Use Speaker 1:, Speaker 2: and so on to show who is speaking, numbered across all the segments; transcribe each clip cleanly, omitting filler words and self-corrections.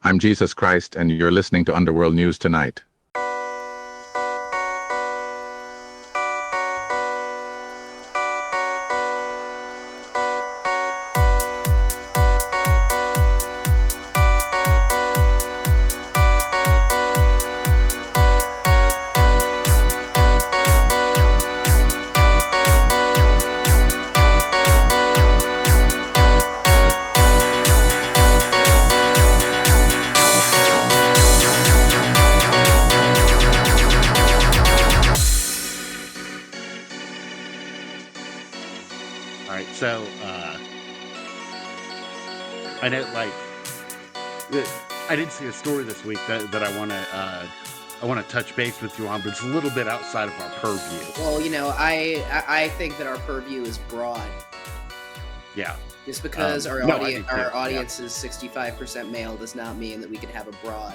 Speaker 1: I'm Jesus Christ, and you're listening to Underworld News Tonight.
Speaker 2: So, I know, like, I did see a story this week that I want to touch base with you on, but it's a little bit outside of our purview.
Speaker 3: Well, you know, I think that our purview is broad.
Speaker 2: Yeah.
Speaker 3: Just because our audience is 65% male does not mean that we can have a broad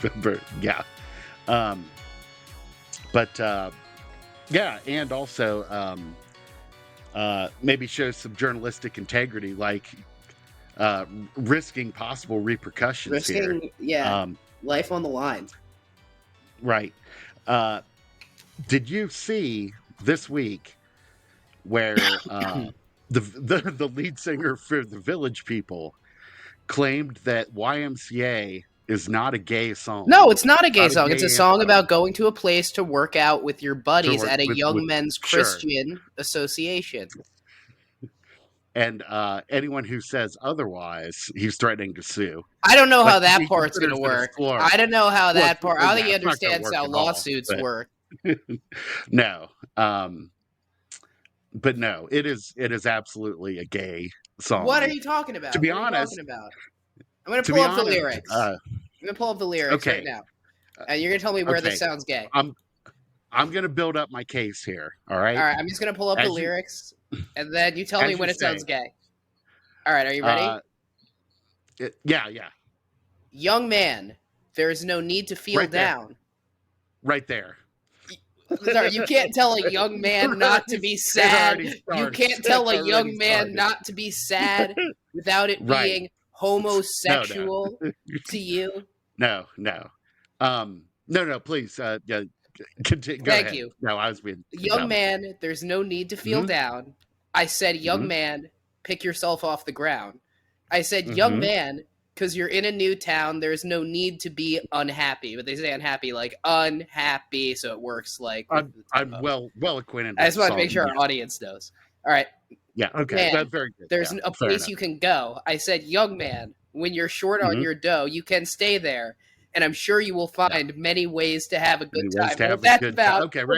Speaker 3: purview.
Speaker 2: Yeah. Yeah, and also, maybe show some journalistic integrity, like risking possible repercussions here.
Speaker 3: Yeah, life on the line.
Speaker 2: Right. Did you see this week where the lead singer for the Village People claimed that YMCA is not a gay song?
Speaker 3: No, it's not a gay song. It's a song about going to a place to work out with your buddies at a young men's Christian association.
Speaker 2: And anyone who says otherwise, he's threatening to sue.
Speaker 3: I don't know how that part's going to work. I don't know how that part. I don't think he understands how lawsuits work.
Speaker 2: No, but no, it is absolutely a gay song.
Speaker 3: What are you talking about?
Speaker 2: To be honest,
Speaker 3: I'm going to pull up the lyrics. I'm going to pull up the lyrics right now, and you're going to tell me where this sounds gay.
Speaker 2: I'm going to build up my case here. All right.
Speaker 3: All right. I'm just going to pull up the lyrics. And then you tell me when it sounds gay. All right, are you ready?
Speaker 2: Yeah.
Speaker 3: Young man, there is no need to feel down.
Speaker 2: Right there.
Speaker 3: Sorry, you can't tell a young man not to be sad. You can't tell a young man not to be sad without it being homosexual to you.
Speaker 2: No. No, please. Continue.
Speaker 3: Thank you.
Speaker 2: No, I was being
Speaker 3: young man. There's no need to feel down. I said, young man, pick yourself off the ground. I said, young man, because you're in a new town. There's no need to be unhappy, but they say unhappy like unhappy, so it works like.
Speaker 2: I'm well acquainted.
Speaker 3: I just want to make sure our audience knows. All right.
Speaker 2: Yeah. Okay.
Speaker 3: Man,
Speaker 2: that's very good.
Speaker 3: There's a place you can go. I said, young man, when you're short on your dough, you can stay there. And I'm sure you will find many ways to have a good time. What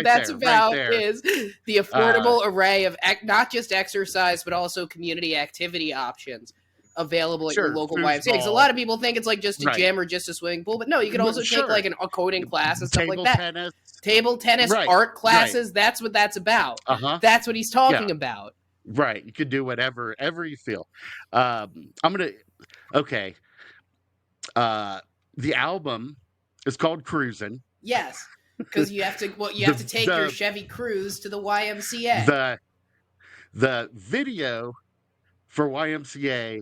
Speaker 3: that's about is the affordable array of not just exercise, but also community activity options available at your local YMCA. Because a lot of people think it's like just a gym or just a swimming pool. But no, you can also take like a coding class and stuff like that. Table tennis, art classes. That's what that's about. That's what he's talking about.
Speaker 2: Right. You could do whatever you feel. The album is called Cruisin'.
Speaker 3: Yes, because you have to take your Chevy Cruze to the YMCA.
Speaker 2: The video for YMCA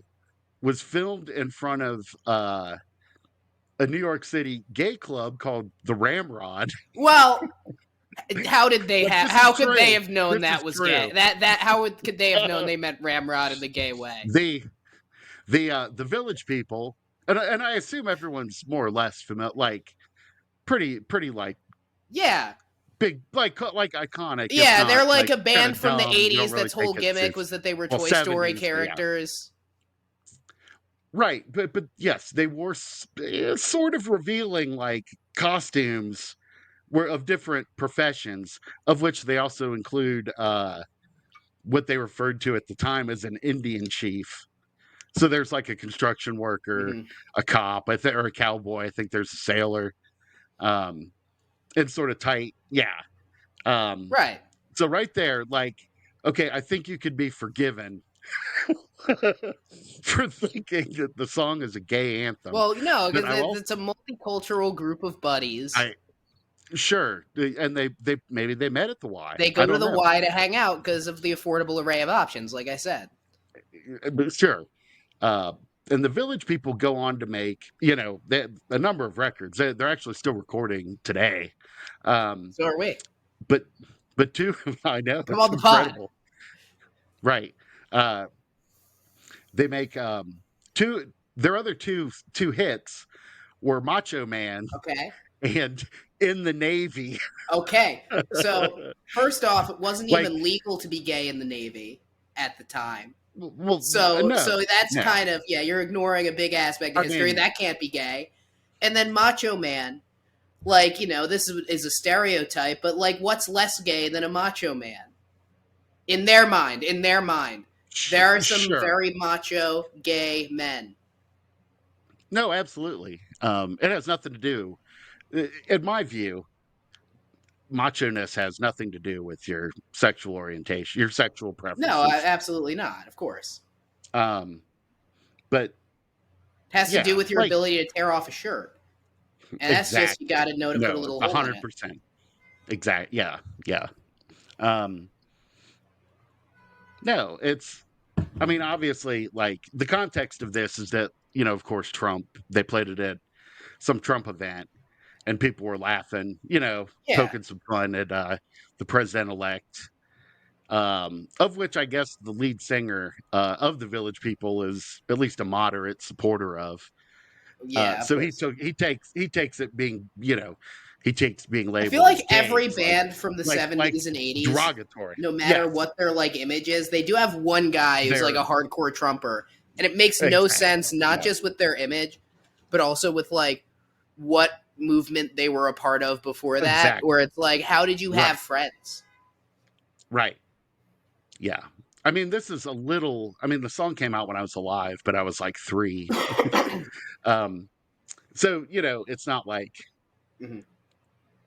Speaker 2: was filmed in front of a New York City gay club called the Ramrod.
Speaker 3: Well, how did they have? How could they have known that was gay? Could they have known they meant Ramrod in the gay way?
Speaker 2: The Village People. And I assume everyone's more or less familiar, like pretty like big, like iconic.
Speaker 3: Yeah, they're like a band from the 80s. That's whole gimmick was that they were Toy Story characters.
Speaker 2: Yeah. Right, but yes, they wore sort of revealing like costumes of different professions, of which they also include what they referred to at the time as an Indian chief. So there's like a construction worker, a cop, or a cowboy. I think there's a sailor. It's sort of tight. Yeah.
Speaker 3: Right.
Speaker 2: So right there, like, okay, I think you could be forgiven for thinking that the song is a gay anthem.
Speaker 3: Well, no, because it's a multicultural group of buddies.
Speaker 2: Sure. And they maybe they met at the Y.
Speaker 3: They go to the Y to hang out because of the affordable array of options, like I said.
Speaker 2: Sure. the Village People go on to make, a number of records. They're actually still recording today.
Speaker 3: So are we.
Speaker 2: But two, I know,
Speaker 3: Come
Speaker 2: it's
Speaker 3: on the pod.
Speaker 2: incredible. Right. They make their other two hits were Macho Man.
Speaker 3: Okay.
Speaker 2: And In the Navy.
Speaker 3: Okay. So first off, it wasn't even legal to be gay in the Navy at the time.
Speaker 2: Well,
Speaker 3: so that's kind of, you're ignoring a big aspect of history. That can't be gay. And then Macho Man, like, this is a stereotype, but like, what's less gay than a macho man? In their mind, there are some very macho gay men.
Speaker 2: No, absolutely. It has nothing to do, in my view, macho-ness has nothing to do with your sexual orientation, your sexual preferences.
Speaker 3: No, absolutely not, of course.
Speaker 2: But
Speaker 3: it has to do with your ability to tear off a shirt. And that's just, you got to know to put a little hole 100%. In it.
Speaker 2: Exactly. Yeah. No, it's, I mean, obviously, like, the context of this is that, of course, Trump, they played it at some Trump event, and people were laughing, poking some fun at the president-elect, of which I guess the lead singer of the Village People is at least a moderate supporter of.
Speaker 3: Yeah.
Speaker 2: So he takes it being, he takes being labeled.
Speaker 3: I feel like every band from the 70s and 80s,
Speaker 2: derogatory,
Speaker 3: no matter what their like image is, they do have one guy who's like a hardcore Trumper, and it makes no sense, not just with their image, but also with like what movement they were a part of before that, where it's like, how did you have friends?
Speaker 2: Right. Yeah. I mean, this is a little, the song came out when I was alive, but I was like 3. So, it's not like,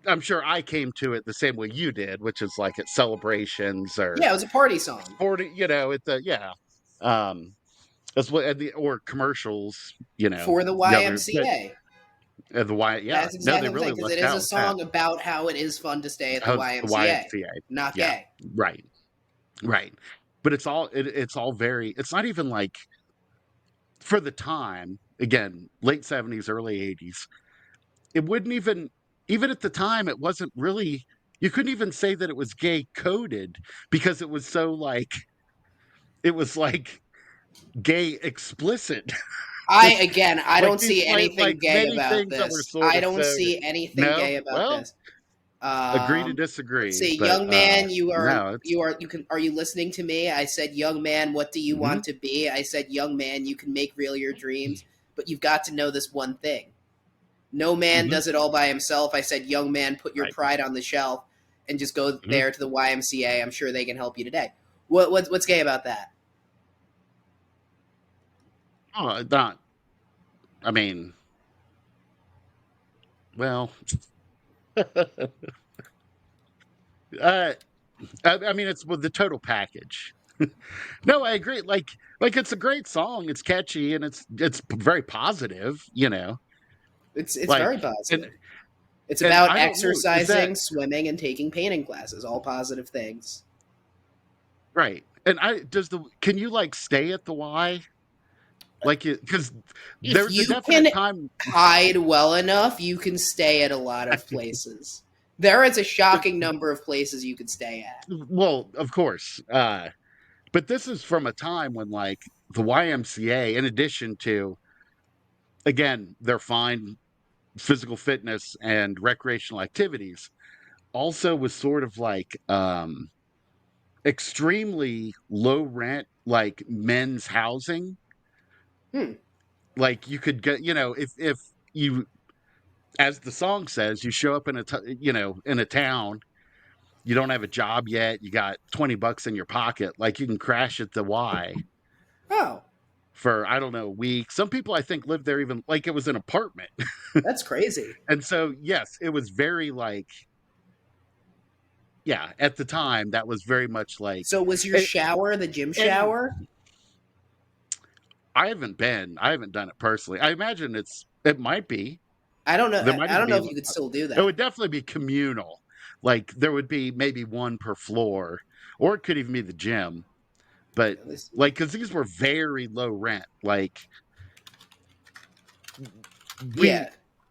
Speaker 2: I'm sure I came to it the same way you did, which is like at celebrations or.
Speaker 3: Yeah, it was a party song.
Speaker 2: That's what, or commercials,
Speaker 3: For the YMCA.
Speaker 2: That's exactly
Speaker 3: what I'm saying, because it is a song about how it is fun to stay at the YMCA. Not gay.
Speaker 2: Right. But it's all very, it's not even like, for the time, again, late 70s, early 80s, it wouldn't even at the time, it wasn't really, you couldn't even say that it was gay coded, because it was so like, it was like gay explicit.
Speaker 3: I don't see anything gay about this. I don't see anything gay about this.
Speaker 2: Agree to disagree.
Speaker 3: See, young man, are you listening to me? I said, young man, what do you want to be? I said, young man, you can make real your dreams, but you've got to know this one thing. No man does it all by himself. I said, young man, put your pride on the shelf and just go there to the YMCA. I'm sure they can help you today. What's gay about that?
Speaker 2: Oh, not. I mean, well, I mean, it's with the total package. No, I agree. Like it's a great song. It's catchy and it's very positive.
Speaker 3: It's like, very positive. It's about exercising, swimming, and taking painting classes. All positive things.
Speaker 2: Right. And can you like stay at the Y? Like, because there's a definite time.
Speaker 3: Hide well enough, you can stay at a lot of places. There is a shocking number of places you could stay at.
Speaker 2: Well, of course. But this is from a time when, like, the YMCA, in addition to, again, their fine physical fitness and recreational activities, also was sort of like extremely low rent, like men's housing. Like you could get, if you, as the song says, you show up in a town, you don't have a job yet, you got $20 in your pocket, like you can crash at the Y.
Speaker 3: Oh.
Speaker 2: For, I don't know, a week. Some people I think lived there even like it was an apartment.
Speaker 3: That's crazy.
Speaker 2: And so, yes, it was very like, yeah, at the time that was very much like.
Speaker 3: So was your shower the gym shower?
Speaker 2: I haven't done it personally. I imagine it might be.
Speaker 3: I don't know. I don't know if you could still do that.
Speaker 2: It would definitely be communal. Like there would be maybe one per floor, or it could even be the gym. But like, because these were very low rent. Like,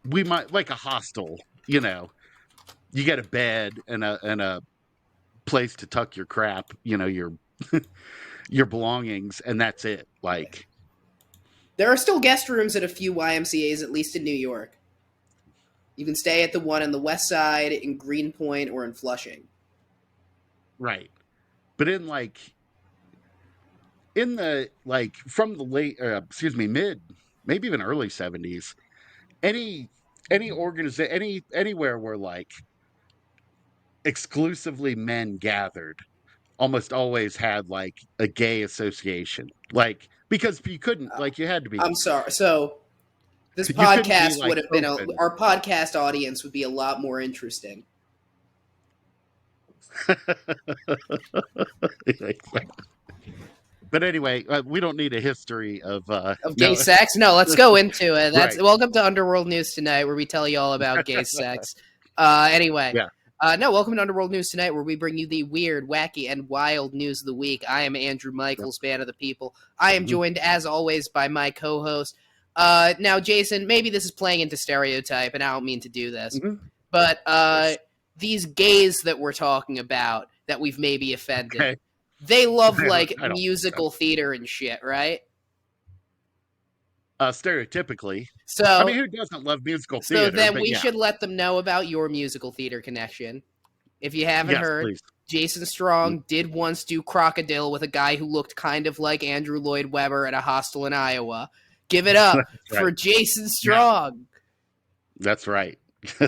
Speaker 2: we might, like a hostel, you know, you get a bed and a place to tuck your crap, you know, your your belongings, and that's it. Like,
Speaker 3: there are still guest rooms at a few YMCA's, at least in New York. You can stay at the one on the west side, in Greenpoint, or in Flushing.
Speaker 2: Right. But in the from the late mid, maybe even early 70s, any anywhere where like exclusively men gathered almost always had like a gay association. Like, because you couldn't, like, you had to be.
Speaker 3: I'm sorry. So this
Speaker 2: you couldn't be,
Speaker 3: podcast
Speaker 2: like,
Speaker 3: would have been
Speaker 2: open.
Speaker 3: our podcast audience would be a lot more interesting.
Speaker 2: But anyway, we don't need a history of
Speaker 3: gay sex. No, let's go into it. That's
Speaker 2: Right.
Speaker 3: Welcome to Underworld News Tonight, where we tell you all about gay sex. Anyway,
Speaker 2: yeah.
Speaker 3: Welcome to Underworld News Tonight, where we bring you the weird, wacky, and wild news of the week. I am Andrew Michaels, man of the people. I am joined, as always, by my co-host. Now, Jason, maybe this is playing into stereotype, and I don't mean to do this, but these gays that we're talking about that we've maybe offended, they love like musical theater and shit, right?
Speaker 2: Stereotypically.
Speaker 3: So,
Speaker 2: I mean, who doesn't love musical theater?
Speaker 3: So then we should let them know about your musical theater connection. If you haven't heard, please. Jason Strong did once do Crocodile with a guy who looked kind of like Andrew Lloyd Webber at a hostel in Iowa. Give it up for Jason Strong.
Speaker 2: That's right.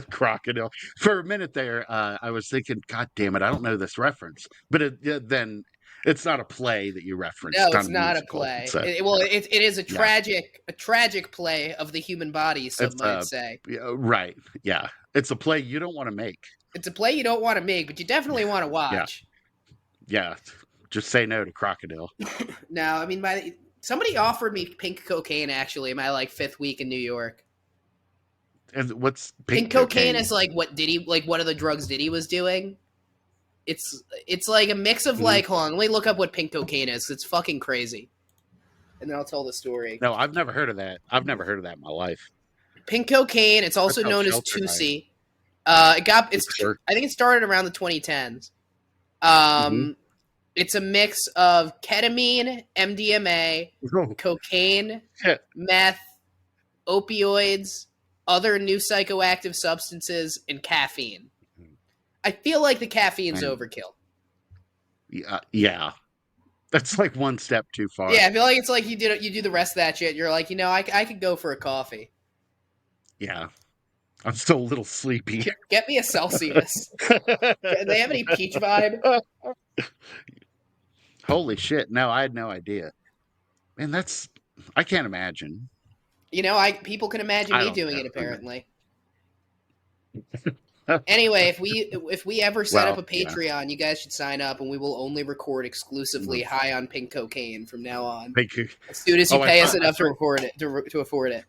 Speaker 2: Crocodile. For a minute there, I was thinking, God damn it, I don't know this reference. But then it's not a play that you reference.
Speaker 3: No, it's not a play. So. It is a tragic play of the human body, some might say.
Speaker 2: Right. Yeah. It's a play you don't want to make.
Speaker 3: It's a play you don't want to make, but you definitely want to watch.
Speaker 2: Yeah. Just say no to Crocodile.
Speaker 3: No, I mean, somebody offered me pink cocaine, actually, in my, like, 5th week in New York.
Speaker 2: And what's
Speaker 3: pink cocaine? Is, like, what are the drugs Diddy was doing? It's like a mix of like, hold on, let me look up what pink cocaine is. It's fucking crazy. And then I'll tell the story.
Speaker 2: No, I've never heard of that. I've never heard of that in my life.
Speaker 3: Pink cocaine, it's also known as Tusi. I think it started around the 2010s. It's a mix of ketamine, MDMA, cocaine, meth, opioids, other new psychoactive substances, and caffeine. I feel like the caffeine's overkill.
Speaker 2: Yeah. That's like one step too far.
Speaker 3: Yeah, I feel like it's like you do the rest of that shit. You're like, I could go for a coffee.
Speaker 2: I'm still a little sleepy.
Speaker 3: Get me a Celsius. Do they have any peach vibe?
Speaker 2: Holy shit. No, I had no idea. Man, I can't imagine.
Speaker 3: People can imagine me doing it, apparently. Anyway, if we ever set up a Patreon, you guys should sign up, and we will only record exclusively high on pink cocaine from now on.
Speaker 2: Thank you.
Speaker 3: As soon as you pay us enough to afford it.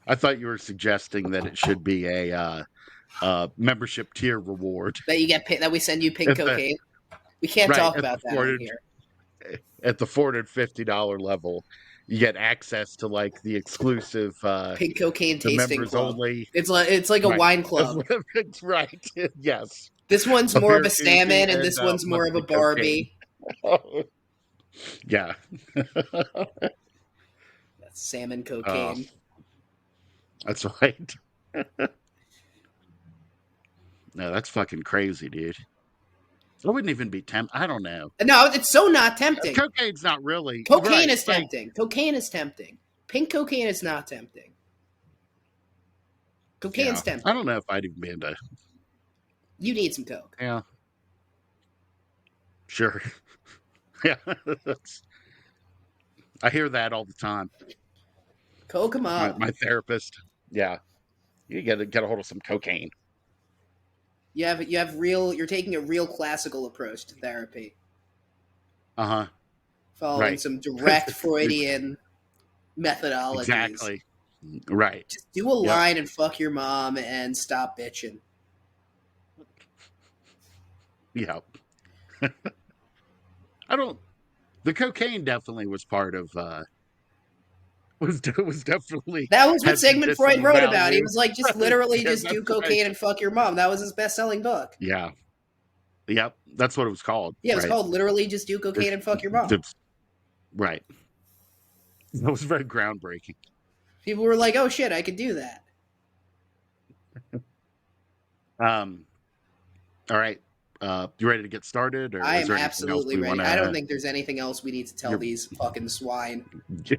Speaker 2: I thought you were suggesting that it should be a membership tier reward
Speaker 3: that you get that we send you pink cocaine. We can't talk about that on here.
Speaker 2: At the $450 level, you get access to like the exclusive
Speaker 3: pink cocaine tasting club.
Speaker 2: Only.
Speaker 3: It's like a wine club.
Speaker 2: Right. Yes.
Speaker 3: This one's more of a salmon, and this one's more of a Barbie.
Speaker 2: Yeah.
Speaker 3: That's salmon cocaine.
Speaker 2: That's right. No, that's fucking crazy, dude. I wouldn't even be tempted. I don't know.
Speaker 3: No, it's so not tempting.
Speaker 2: Cocaine's not really.
Speaker 3: Cocaine is tempting. Cocaine is tempting. Pink cocaine is not tempting. Cocaine's tempting.
Speaker 2: I don't know if I'd even be into.
Speaker 3: You need some coke.
Speaker 2: Yeah. Sure. Yeah. I hear that all the time.
Speaker 3: Coke 'em up.
Speaker 2: My therapist. Yeah. You get a hold of some cocaine.
Speaker 3: You're taking a real classical approach to therapy. Following some direct Freudian methodologies.
Speaker 2: Exactly. Right.
Speaker 3: Just do a line and fuck your mom and stop bitching.
Speaker 2: Yeah. The cocaine definitely was part of was definitely
Speaker 3: that was what
Speaker 2: had
Speaker 3: Sigmund Freud wrote about.
Speaker 2: value.
Speaker 3: He was like, just literally just do cocaine
Speaker 2: right.
Speaker 3: and fuck your mom. That was his best-selling book.
Speaker 2: Yeah. Yep. That's what it was called.
Speaker 3: Yeah, it was
Speaker 2: right?
Speaker 3: called literally just do cocaine and fuck your mom.
Speaker 2: Right. That was very groundbreaking.
Speaker 3: People were like, oh shit, I could do that.
Speaker 2: All right. You ready to get started? Or
Speaker 3: I
Speaker 2: is
Speaker 3: am
Speaker 2: there
Speaker 3: absolutely ready. I don't think there's anything else we need to tell these fucking swine.
Speaker 2: You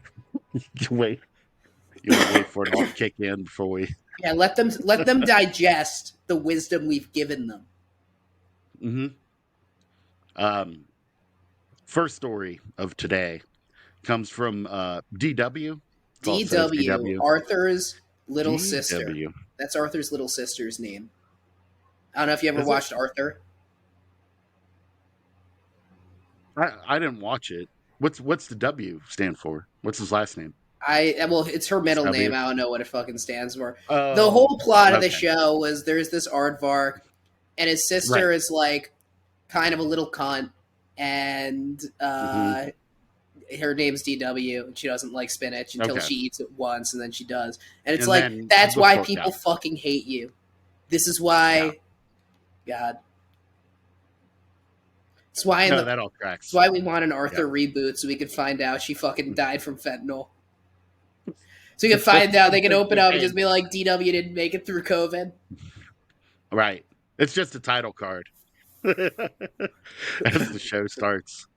Speaker 2: wait. You want to wait for it all to kick in before we...
Speaker 3: Yeah, let them digest the wisdom we've given them.
Speaker 2: Mm-hmm. First story of today comes from DW.
Speaker 3: DW, Arthur's little
Speaker 2: DW.
Speaker 3: sister. That's Arthur's little sister's name. I don't know if you ever watched Arthur.
Speaker 2: I didn't watch it. What's the W stand for? What's his last name?
Speaker 3: Well, it's her middle name. I don't know what it fucking stands for.
Speaker 2: Oh,
Speaker 3: the whole plot of the show was there's this aardvark, and his sister is like kind of a little cunt, and her name's DW, and she doesn't like spinach until she eats it once, and then she does. And it's like, that's why people fucking hate you. This is why, God. It's why
Speaker 2: that all tracks.
Speaker 3: It's why we want an Arthur reboot, so we could find out she fucking died from fentanyl. So we can find out, they can open up and just be like, DW didn't make it through COVID.
Speaker 2: Right. It's just a title card. As the show starts.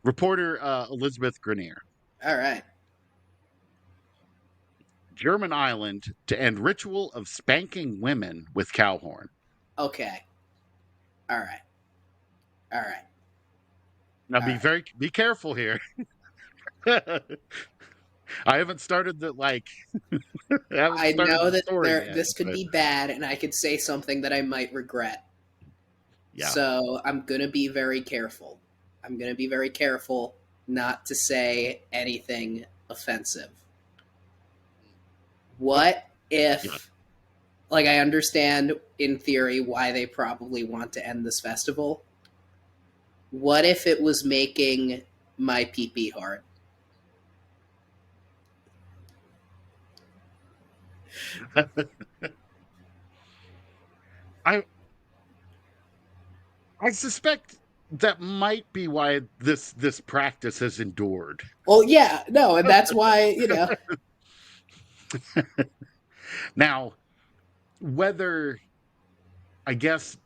Speaker 2: Reporter Elizabeth Grenier.
Speaker 3: All right.
Speaker 2: German island to end ritual of spanking women with cow horn.
Speaker 3: Okay. All right.
Speaker 2: Now be careful here. I haven't started the
Speaker 3: I know that this could be bad, and I could say something that I might regret. Yeah. So I'm gonna be very careful. I'm gonna be very careful not to say anything offensive. What if, I understand in theory why they probably want to end this festival. What if it was making my pee-pee hard?
Speaker 2: I suspect that might be why this practice has endured.
Speaker 3: Well, yeah, no, and that's why,
Speaker 2: Now, whether, I guess,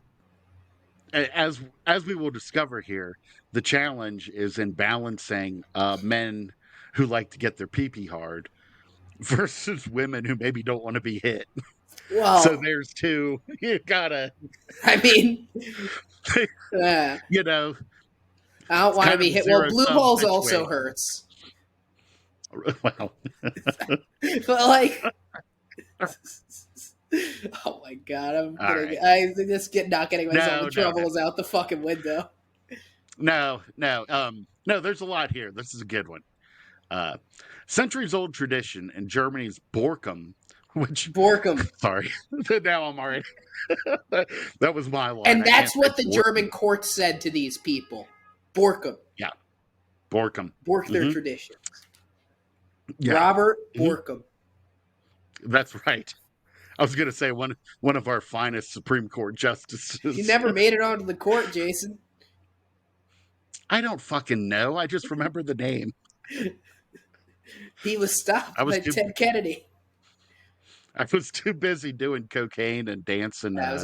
Speaker 2: as we will discover here, the challenge is in balancing men who like to get their pee-pee hard versus women who maybe don't want to be hit.
Speaker 3: Well,
Speaker 2: so there's two. You gotta.
Speaker 3: I mean,
Speaker 2: I don't
Speaker 3: want to be hit. Well, blue balls also hurts.
Speaker 2: Well,
Speaker 3: but oh my God, I think this not getting myself in trouble is out the fucking window.
Speaker 2: No. There's a lot here. This is a good one. Centuries-old tradition in Germany's Borkum, sorry, now I'm already. that was my line.
Speaker 3: And that's what the German court said to these people. Borkum.
Speaker 2: Yeah, Borkum.
Speaker 3: Bork their traditions.
Speaker 2: Yeah.
Speaker 3: Robert Borkum.
Speaker 2: That's right. I was going to say one of our finest Supreme Court justices.
Speaker 3: He never made it onto the court, Jason.
Speaker 2: I don't fucking know. I just remember the name.
Speaker 3: He was stopped by Ted Kennedy.
Speaker 2: I was too busy doing cocaine and dancing.
Speaker 3: I was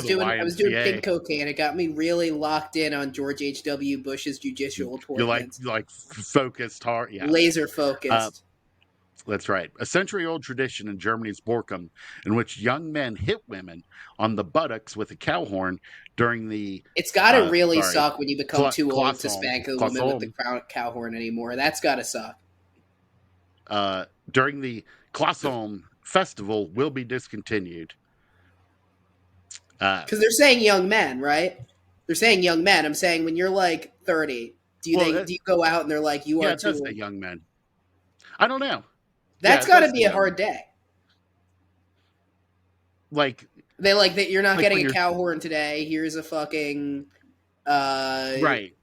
Speaker 3: doing pink cocaine. It got me really locked in on George H.W. Bush's judicial appointments.
Speaker 2: You're focused hard,
Speaker 3: laser focused.
Speaker 2: That's right. A century-old tradition in Germany's Borkum, in which young men hit women on the buttocks with a cow horn during the...
Speaker 3: It's got to really suck when you become too old to spank a woman with the cow horn anymore. That's got to suck.
Speaker 2: During the Klaashom festival will be discontinued.
Speaker 3: Because they're saying young men, right? They're saying young men. I'm saying when you're 30, do you go out and they're like, you are too old?
Speaker 2: Say young men. I don't know.
Speaker 3: That's got to be a hard day.
Speaker 2: They
Speaker 3: that you're not getting a cow horn today. Here's a fucking
Speaker 2: right.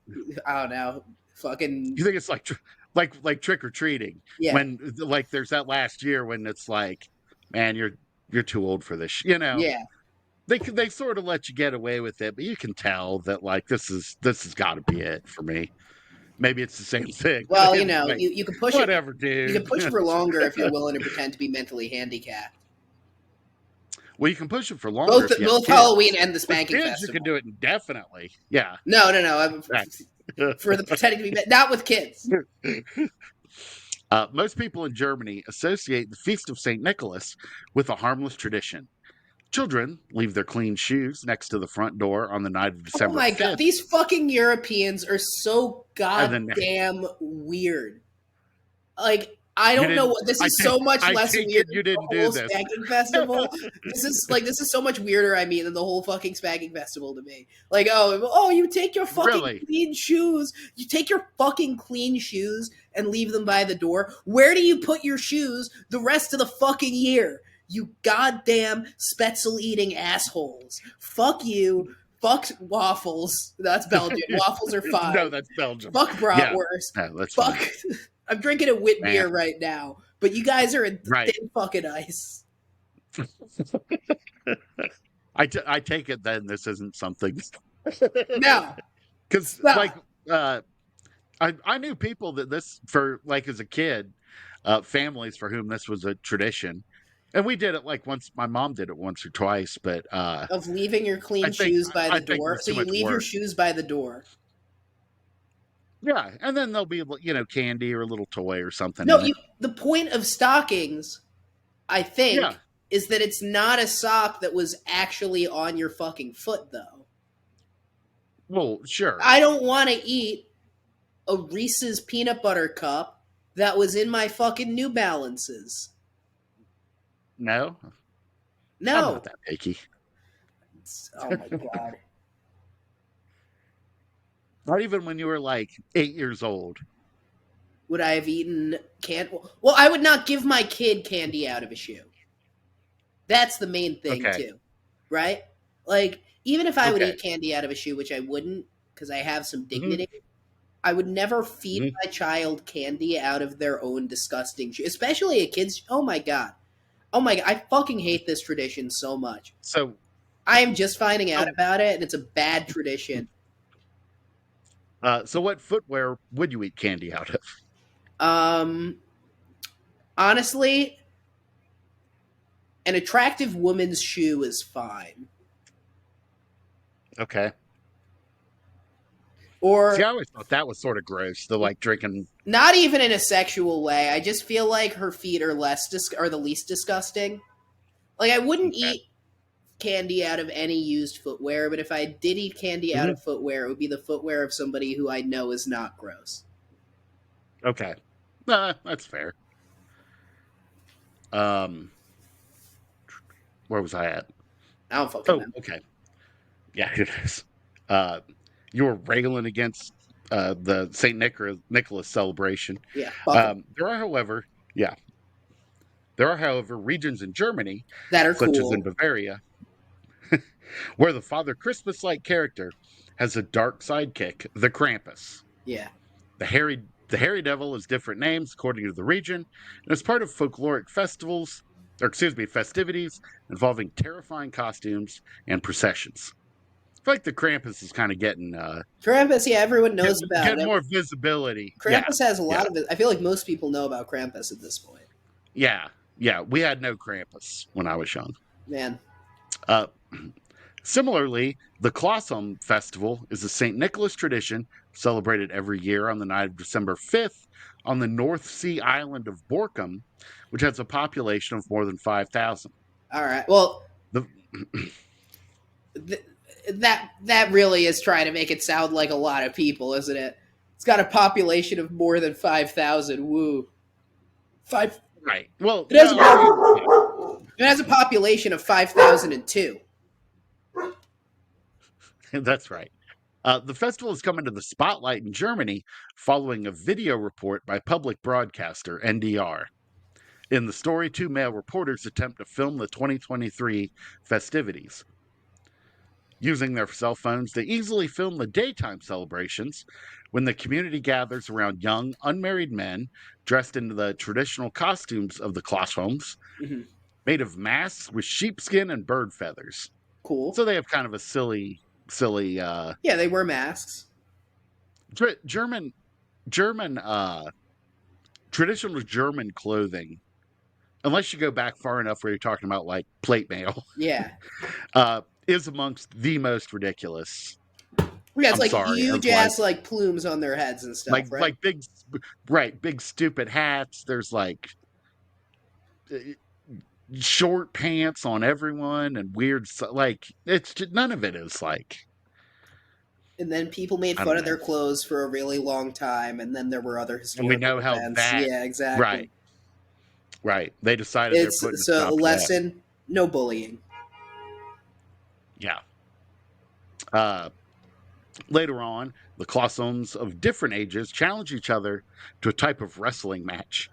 Speaker 3: I don't know. Fucking.
Speaker 2: You think it's like trick or treating.
Speaker 3: Yeah.
Speaker 2: When like there's that last year when it's like, man, you're too old for this.
Speaker 3: Yeah.
Speaker 2: They sort of let you get away with it, but you can tell that like this has got to be it for me. Maybe it's the same thing.
Speaker 3: Well,
Speaker 2: like,
Speaker 3: you can push
Speaker 2: whatever,
Speaker 3: it.
Speaker 2: dude.
Speaker 3: You can push it for longer if you're willing to pretend to be mentally handicapped.
Speaker 2: Well, you can push it for longer.
Speaker 3: Both Halloween and the spanking
Speaker 2: with kids,
Speaker 3: festival.
Speaker 2: You can do it indefinitely. Yeah.
Speaker 3: No. For the pretending to be not with kids.
Speaker 2: Most people in Germany associate the Feast of St. Nicholas with a harmless tradition. Children leave their clean shoes next to the front door on the night of December 5th.
Speaker 3: Oh my God, these fucking Europeans are so goddamn weird. Like, I don't know what this is. So much less weird
Speaker 2: you didn't
Speaker 3: than the whole
Speaker 2: do this.
Speaker 3: spanking festival. This is so much weirder, than the whole fucking spanking festival to me. Like, oh, you take your fucking clean shoes. You take your fucking clean shoes and leave them by the door. Where do you put your shoes the rest of the fucking year? You goddamn Spätzle-eating assholes. Fuck you. Fuck waffles. That's Belgian. Waffles are fine.
Speaker 2: No, that's Belgium.
Speaker 3: Fuck bratwurst.
Speaker 2: Yeah, that's
Speaker 3: fuck.
Speaker 2: Fine.
Speaker 3: I'm drinking a wit beer right now, but you guys are in thin fucking ice.
Speaker 2: I take it then this isn't something.
Speaker 3: No.
Speaker 2: Because, like, I knew people that this, for, like, as a kid, families for whom this was a tradition. And we did it like once. My mom did it once or twice, but
Speaker 3: of leaving your clean shoes by the door. So you leave your shoes by the door.
Speaker 2: Yeah, and then there'll be candy or a little toy or something.
Speaker 3: No, the point of stockings, I think, is that it's not a sock that was actually on your fucking foot, though.
Speaker 2: Well, sure.
Speaker 3: I don't want to eat a Reese's peanut butter cup that was in my fucking New Balances.
Speaker 2: No.
Speaker 3: I'm
Speaker 2: not that picky.
Speaker 3: Oh my God.
Speaker 2: Not even when you were like 8 years old.
Speaker 3: Would I have eaten candy? Well, I would not give my kid candy out of a shoe. That's the main thing too, right? Like, even if I would eat candy out of a shoe, which I wouldn't because I have some dignity, I would never feed my child candy out of their own disgusting shoe, especially a kid's. Oh my God. I fucking hate this tradition so much.
Speaker 2: So
Speaker 3: I am just finding out about it, and it's a bad tradition.
Speaker 2: So what footwear would you eat candy out of?
Speaker 3: Honestly, an attractive woman's shoe is fine.
Speaker 2: Okay.
Speaker 3: Or
Speaker 2: see, I always thought that was sort of gross. The like drinking.
Speaker 3: Not even in a sexual way. I just feel like her feet are the least disgusting. Like, I wouldn't eat candy out of any used footwear, but if I did eat candy out of footwear, it would be the footwear of somebody who I know is not gross.
Speaker 2: Okay. That's fair. Where was I at?
Speaker 3: I don't fucking know.
Speaker 2: Okay. Yeah, it is. You were railing against the St. Nicholas celebration.
Speaker 3: Yeah.
Speaker 2: There are, however, regions in Germany
Speaker 3: that are
Speaker 2: such
Speaker 3: cool.
Speaker 2: as in Bavaria, where the Father Christmas-like character has a dark sidekick, the Krampus.
Speaker 3: Yeah.
Speaker 2: The hairy devil has different names according to the region, and is part of folkloric festivities involving terrifying costumes and processions. I feel like the Krampus is kind of getting
Speaker 3: Krampus, everyone knows about it.
Speaker 2: Get more visibility.
Speaker 3: Krampus has a lot of it. I feel like most people know about Krampus at this point.
Speaker 2: Yeah. We had no Krampus when I was young.
Speaker 3: Man.
Speaker 2: Similarly, the Klaashom festival is a St. Nicholas tradition celebrated every year on the night of December 5th on the North Sea island of Borkum, which has a population of more than 5,000.
Speaker 3: All right. Well, that really is trying to make it sound like a lot of people, isn't it? It's got a population of more than 5,000. Woo.
Speaker 2: Right. Well,
Speaker 3: it has a population of 5,002.
Speaker 2: That's right. The festival has come into the spotlight in Germany following a video report by public broadcaster NDR. In the story, two male reporters attempt to film the 2023 festivities. Using their cell phones, they easily film the daytime celebrations when the community gathers around young, unmarried men dressed in the traditional costumes of the Klaashoms, made of masks with sheepskin and bird feathers.
Speaker 3: Cool.
Speaker 2: So they have kind of a silly.
Speaker 3: Yeah, they wear masks.
Speaker 2: German, traditional German clothing. Unless you go back far enough where you're talking about like plate mail.
Speaker 3: Yeah.
Speaker 2: Is amongst the most ridiculous.
Speaker 3: Yeah, it's huge ass like plumes on their heads and stuff, right?
Speaker 2: Like big stupid hats. There's like short pants on everyone and weird, like it's just, none of it is like.
Speaker 3: And then people made fun of their clothes for a really long time, and then there were other historical
Speaker 2: events. And we know
Speaker 3: events.
Speaker 2: how that.
Speaker 3: Yeah, exactly.
Speaker 2: Right. They decided they're putting
Speaker 3: a lesson: no bullying.
Speaker 2: Yeah. Later on, the Klaashoms of different ages challenge each other to a type of wrestling match.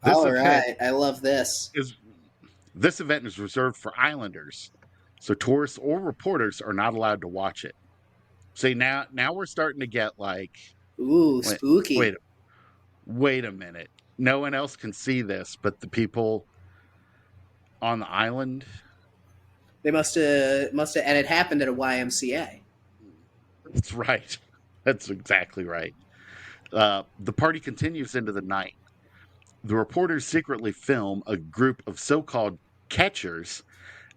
Speaker 3: All right, I love this.
Speaker 2: This event is reserved for islanders, so tourists or reporters are not allowed to watch it. See, now we're starting to get like,
Speaker 3: ooh, spooky.
Speaker 2: Wait a minute. No one else can see this, but the people on the island.
Speaker 3: They must have, and it happened at a YMCA.
Speaker 2: That's right. That's exactly right. The party continues into the night. The reporters secretly film a group of so-called catchers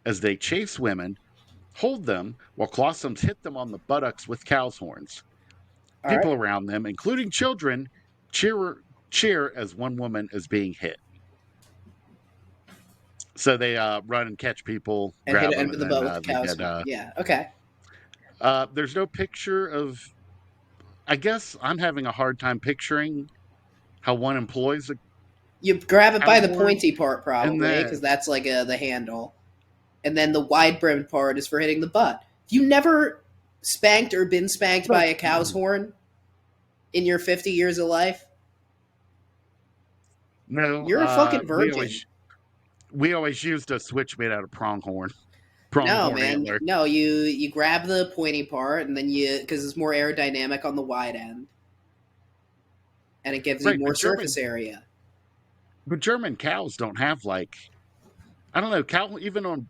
Speaker 2: as they chase women, hold them, while Klaashoms hit them on the buttocks with cow's horns. People around them, including children, cheer as one woman is being hit. So they run and catch people,
Speaker 3: and
Speaker 2: grab
Speaker 3: hit
Speaker 2: them,
Speaker 3: under the butt with the cow's horn. Yeah, okay.
Speaker 2: There's no picture of. I guess I'm having a hard time picturing how one employs a.
Speaker 3: You grab it by the pointy part, probably, because that's like the handle. And then the wide-brimmed part is for hitting the butt. You never spanked or been spanked by a cow's horn in your 50 years of life?
Speaker 2: No.
Speaker 3: You're a fucking virgin.
Speaker 2: We always used a switch made out of pronghorn.
Speaker 3: No, man. Antler. No, you grab the pointy part, and then because it's more aerodynamic on the wide end. And it gives you more surface area.
Speaker 2: But German cows don't have like, I don't know, even on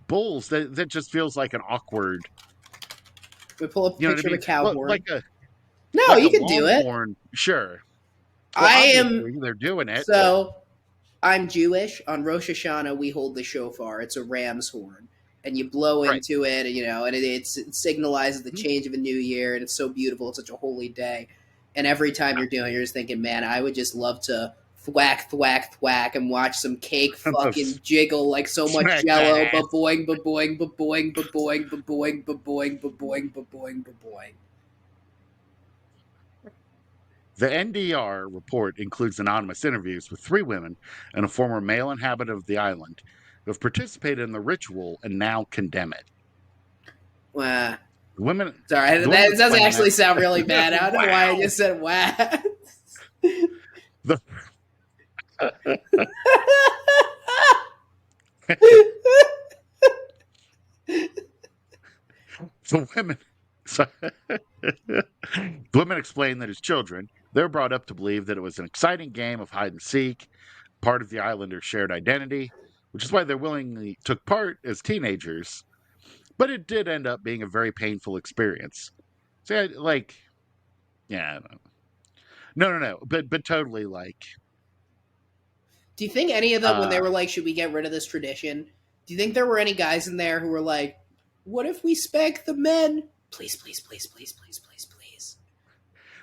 Speaker 2: bulls, that just feels like an awkward.
Speaker 3: We pull up a picture of a cow horn.
Speaker 2: No,
Speaker 3: you can do it.
Speaker 2: Horn, sure.
Speaker 3: Well,
Speaker 2: they're doing it.
Speaker 3: So, I'm Jewish. On Rosh Hashanah, we hold the shofar. It's a ram's horn. And you blow into it, and it signalizes the change of a new year, and it's so beautiful. It's such a holy day. And every time you're doing it, you're just thinking, man, I would just love to thwack, thwack, thwack, and watch some cake fucking jiggle like so much jello, ba-boing, ba-boing, ba-boing, ba-boing, ba-boing, ba-boing, ba-boing, ba-boing, ba-boing.
Speaker 2: The NDR report includes anonymous interviews with 3 women and a former male inhabitant of the island who have participated in the ritual and now condemn it.
Speaker 3: Wow.
Speaker 2: Women.
Speaker 3: Sorry, that doesn't actually sound really bad. I don't know why I just said wow.
Speaker 2: The women explain that as children, they're brought up to believe that it was an exciting game of hide and seek, part of the islanders' shared identity, which is why they willingly took part as teenagers. But it did end up being a very painful experience. So, no. But totally, like.
Speaker 3: Do you think any of them, when they were like, should we get rid of this tradition? Do you think there were any guys in there who were like, what if we spank the men? Please, please, please, please, please, please, please.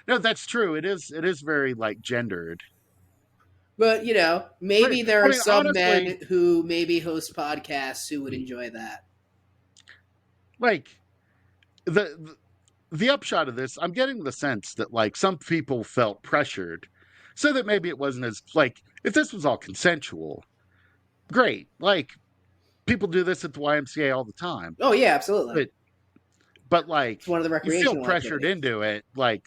Speaker 2: No, that's true. It is very, like, gendered.
Speaker 3: But, maybe there are some men who maybe host podcasts who would enjoy that.
Speaker 2: Like, the upshot of this, I'm getting the sense that, like, some people felt pressured so that maybe it wasn't as, like, if this was all consensual, great. Like, people do this at the YMCA all the time.
Speaker 3: Oh, yeah, absolutely.
Speaker 2: But like,
Speaker 3: it's one of the recreational
Speaker 2: you feel pressured into it, like,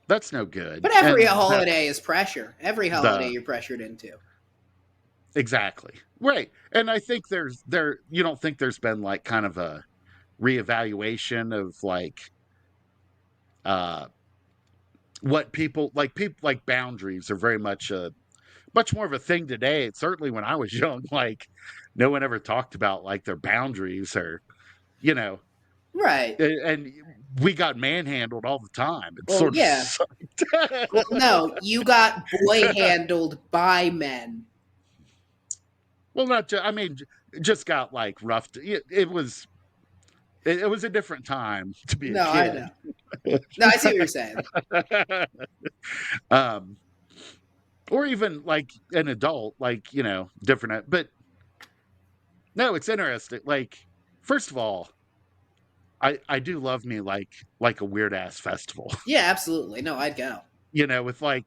Speaker 2: that's no good.
Speaker 3: But every holiday is pressure. Every holiday you're pressured into.
Speaker 2: Exactly. Right. And I think you don't think there's been like kind of a reevaluation of like uh what people like boundaries are very much much more of a thing today. It's certainly when I was young, like no one ever talked about like their boundaries or, you know,
Speaker 3: right.
Speaker 2: And we got manhandled all the time. It
Speaker 3: Well,
Speaker 2: sort of
Speaker 3: yeah.
Speaker 2: sucked.
Speaker 3: Well, no, you got boy handled by men.
Speaker 2: Well, not just, I mean, just got like roughed. It was a different time to be a
Speaker 3: No, I
Speaker 2: kid.
Speaker 3: know. No, I see what you're saying.
Speaker 2: um, or even like an adult, like, you know, different. But no, it's interesting. Like, first of all, I do love me like a weird ass festival.
Speaker 3: Yeah, absolutely. No, I'd go.
Speaker 2: You know, with like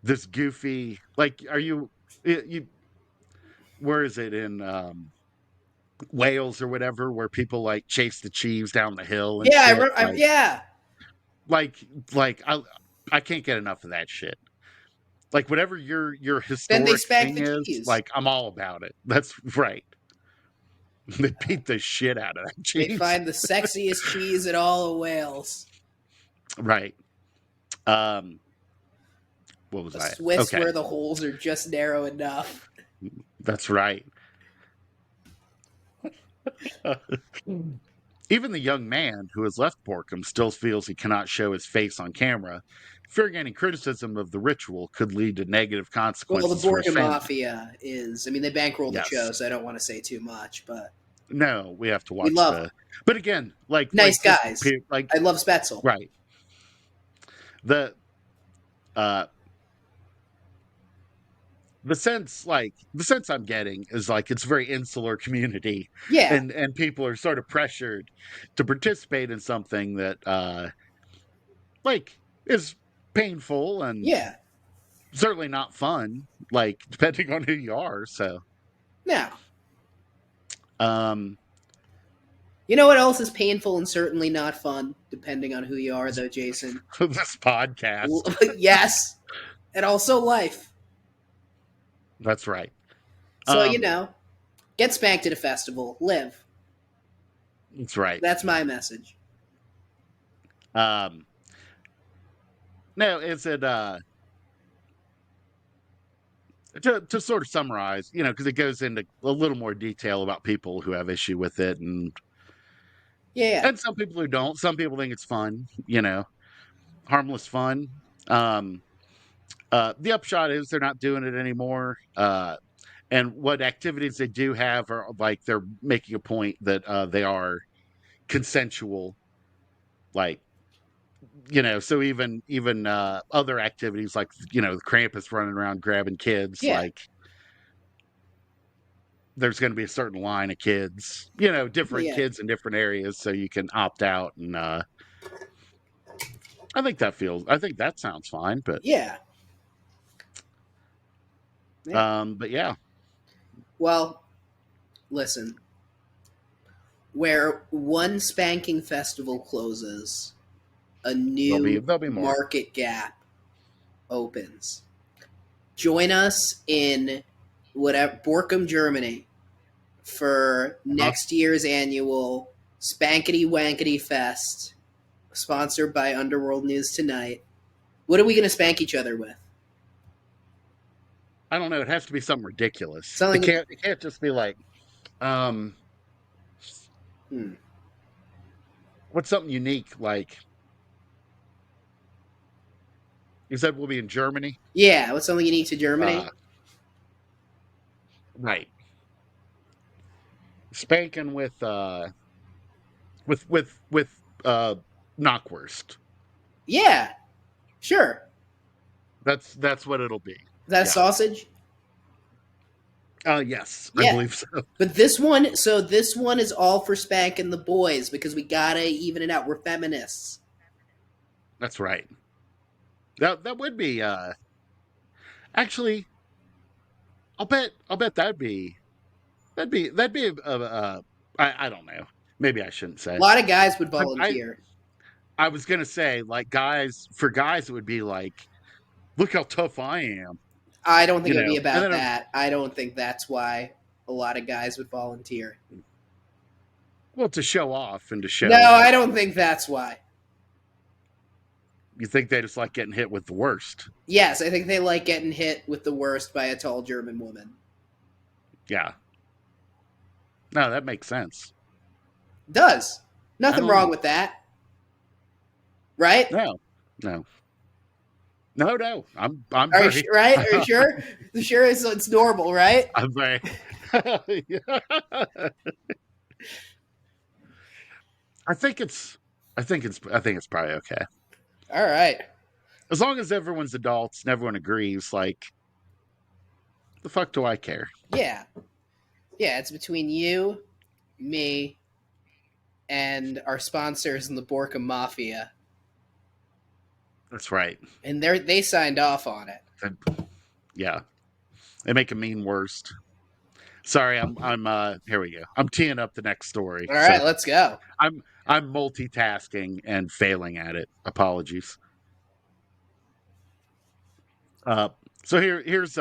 Speaker 2: this goofy, like, you where is it in Wales or whatever, where people like chase the cheese down the hill and
Speaker 3: Yeah,
Speaker 2: shit.
Speaker 3: yeah.
Speaker 2: Like I can't get enough of that shit. Like whatever your
Speaker 3: Then they
Speaker 2: historic
Speaker 3: spank
Speaker 2: thing
Speaker 3: the
Speaker 2: is,
Speaker 3: cheese.
Speaker 2: like I'm all about it. That's right. They beat the shit out of that cheese.
Speaker 3: They find the sexiest cheese in all of Wales.
Speaker 2: Right. What was that?
Speaker 3: Swiss where the holes are just narrow enough.
Speaker 2: That's right. Even the young man who has left Borkham still feels he cannot show his face on camera, fearing any criticism of the ritual could lead to negative consequences.
Speaker 3: Well, the Borkham Mafia is, I mean, they bankroll the
Speaker 2: Yes.
Speaker 3: show, so I don't want to say too much, but.
Speaker 2: No, we have to watch But again, like.
Speaker 3: Nice
Speaker 2: like
Speaker 3: guys.
Speaker 2: Like,
Speaker 3: I love Spetzel.
Speaker 2: Right. The sense I'm getting is like it's a very insular community.
Speaker 3: Yeah.
Speaker 2: And people are sort of pressured to participate in something that like is painful and
Speaker 3: yeah,
Speaker 2: certainly not fun, like depending on who you are. So
Speaker 3: now
Speaker 2: you
Speaker 3: know what else is painful and certainly not fun, depending on who you are, though, Jason?
Speaker 2: This podcast.
Speaker 3: Yes. And also life.
Speaker 2: That's right.
Speaker 3: So, you know, get spanked at a festival. Live.
Speaker 2: That's right.
Speaker 3: That's my message.
Speaker 2: No, is it to sort of summarize, you know, because it goes into a little more detail about people who have issue with it and and some people who don't. Some people think it's fun, you know, harmless fun. The upshot is they're not doing it anymore. And what activities they do have are like they're making a point that they are consensual, like, you know. So even other activities like, you know, the Krampus running around grabbing kids, like there's going to be a certain line of kids, you know, different kids in different areas, so you can opt out. And I think that sounds fine. But but yeah.
Speaker 3: Well, listen, where one spanking festival closes, a new
Speaker 2: there'll be more.
Speaker 3: market gap opens. Join us in Borkham, Germany, for next year's annual Spankety Wankety Fest, sponsored by Underworld News Tonight. What are we going to spank each other with?
Speaker 2: I don't know. It has to be something ridiculous. It can't just be like, what's something unique? Like, you said we'll be in Germany?
Speaker 3: Yeah, what's something unique to Germany?
Speaker 2: Right. Spanking with knockwurst.
Speaker 3: Yeah, sure.
Speaker 2: That's what it'll be.
Speaker 3: Is that a sausage?
Speaker 2: Yes, I believe so.
Speaker 3: But this one is all for spanking the boys because we gotta even it out. We're feminists.
Speaker 2: That's right. That would be actually. I'll bet that'd be I don't know. Maybe I shouldn't say.
Speaker 3: A lot of guys would volunteer.
Speaker 2: I was gonna say, like, guys, it would be like, look how tough I am.
Speaker 3: I don't think it would be about that. I don't think that's why a lot of guys would volunteer.
Speaker 2: Well, to show off and to show.
Speaker 3: No, I don't think that's why.
Speaker 2: You think they just like getting hit with the worst?
Speaker 3: Yes, I think they like getting hit with the worst by a tall German woman.
Speaker 2: Yeah. No, that makes sense.
Speaker 3: Does. Nothing wrong with that. Right?
Speaker 2: No. I'm
Speaker 3: Are you right? Are you sure? You sure it's normal, right?
Speaker 2: I'm very I think it's probably okay.
Speaker 3: All right.
Speaker 2: As long as everyone's adults and everyone agrees, like, the fuck do I care?
Speaker 3: Yeah. Yeah, it's between you, me, and our sponsors in the Borka Mafia.
Speaker 2: That's right.
Speaker 3: And they signed off on it.
Speaker 2: Yeah. They make a mean worst. Sorry, I'm here we go. I'm teeing up the next story.
Speaker 3: All right, let's go.
Speaker 2: I'm multitasking and failing at it. Apologies. So here's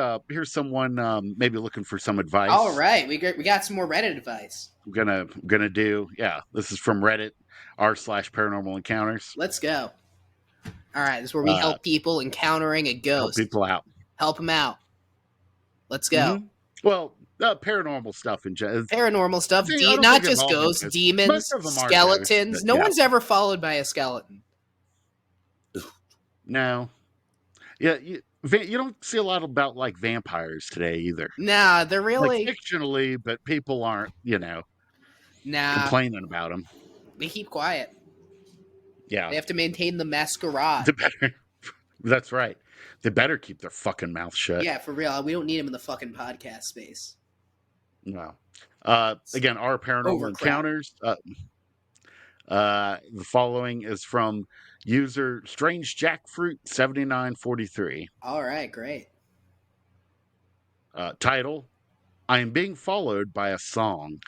Speaker 2: someone maybe looking for some advice.
Speaker 3: All right, we got some more Reddit advice.
Speaker 2: I'm gonna do, this is from Reddit r/paranormal encounters.
Speaker 3: Let's go. All right, this is where we help people encountering a ghost.
Speaker 2: Help people out.
Speaker 3: Help them out. Let's go.
Speaker 2: Mm-hmm. Well, paranormal stuff in general.
Speaker 3: Paranormal stuff, not just ghosts, demons, skeletons. Ghosts, no one's ever followed by a skeleton.
Speaker 2: No. Yeah, you don't see a lot about like vampires today either.
Speaker 3: Nah, they're really
Speaker 2: like, fictionally, but people aren't, complaining about them.
Speaker 3: They keep quiet.
Speaker 2: Yeah,
Speaker 3: they have to maintain the masquerade.
Speaker 2: That's right. They better keep their fucking mouth shut.
Speaker 3: Yeah, for real. We don't need them in the fucking podcast space.
Speaker 2: No. Again, our paranormal encounters. The following is from user Strange Jackfruit 7943.
Speaker 3: All right, great.
Speaker 2: Title: I am being followed by a song.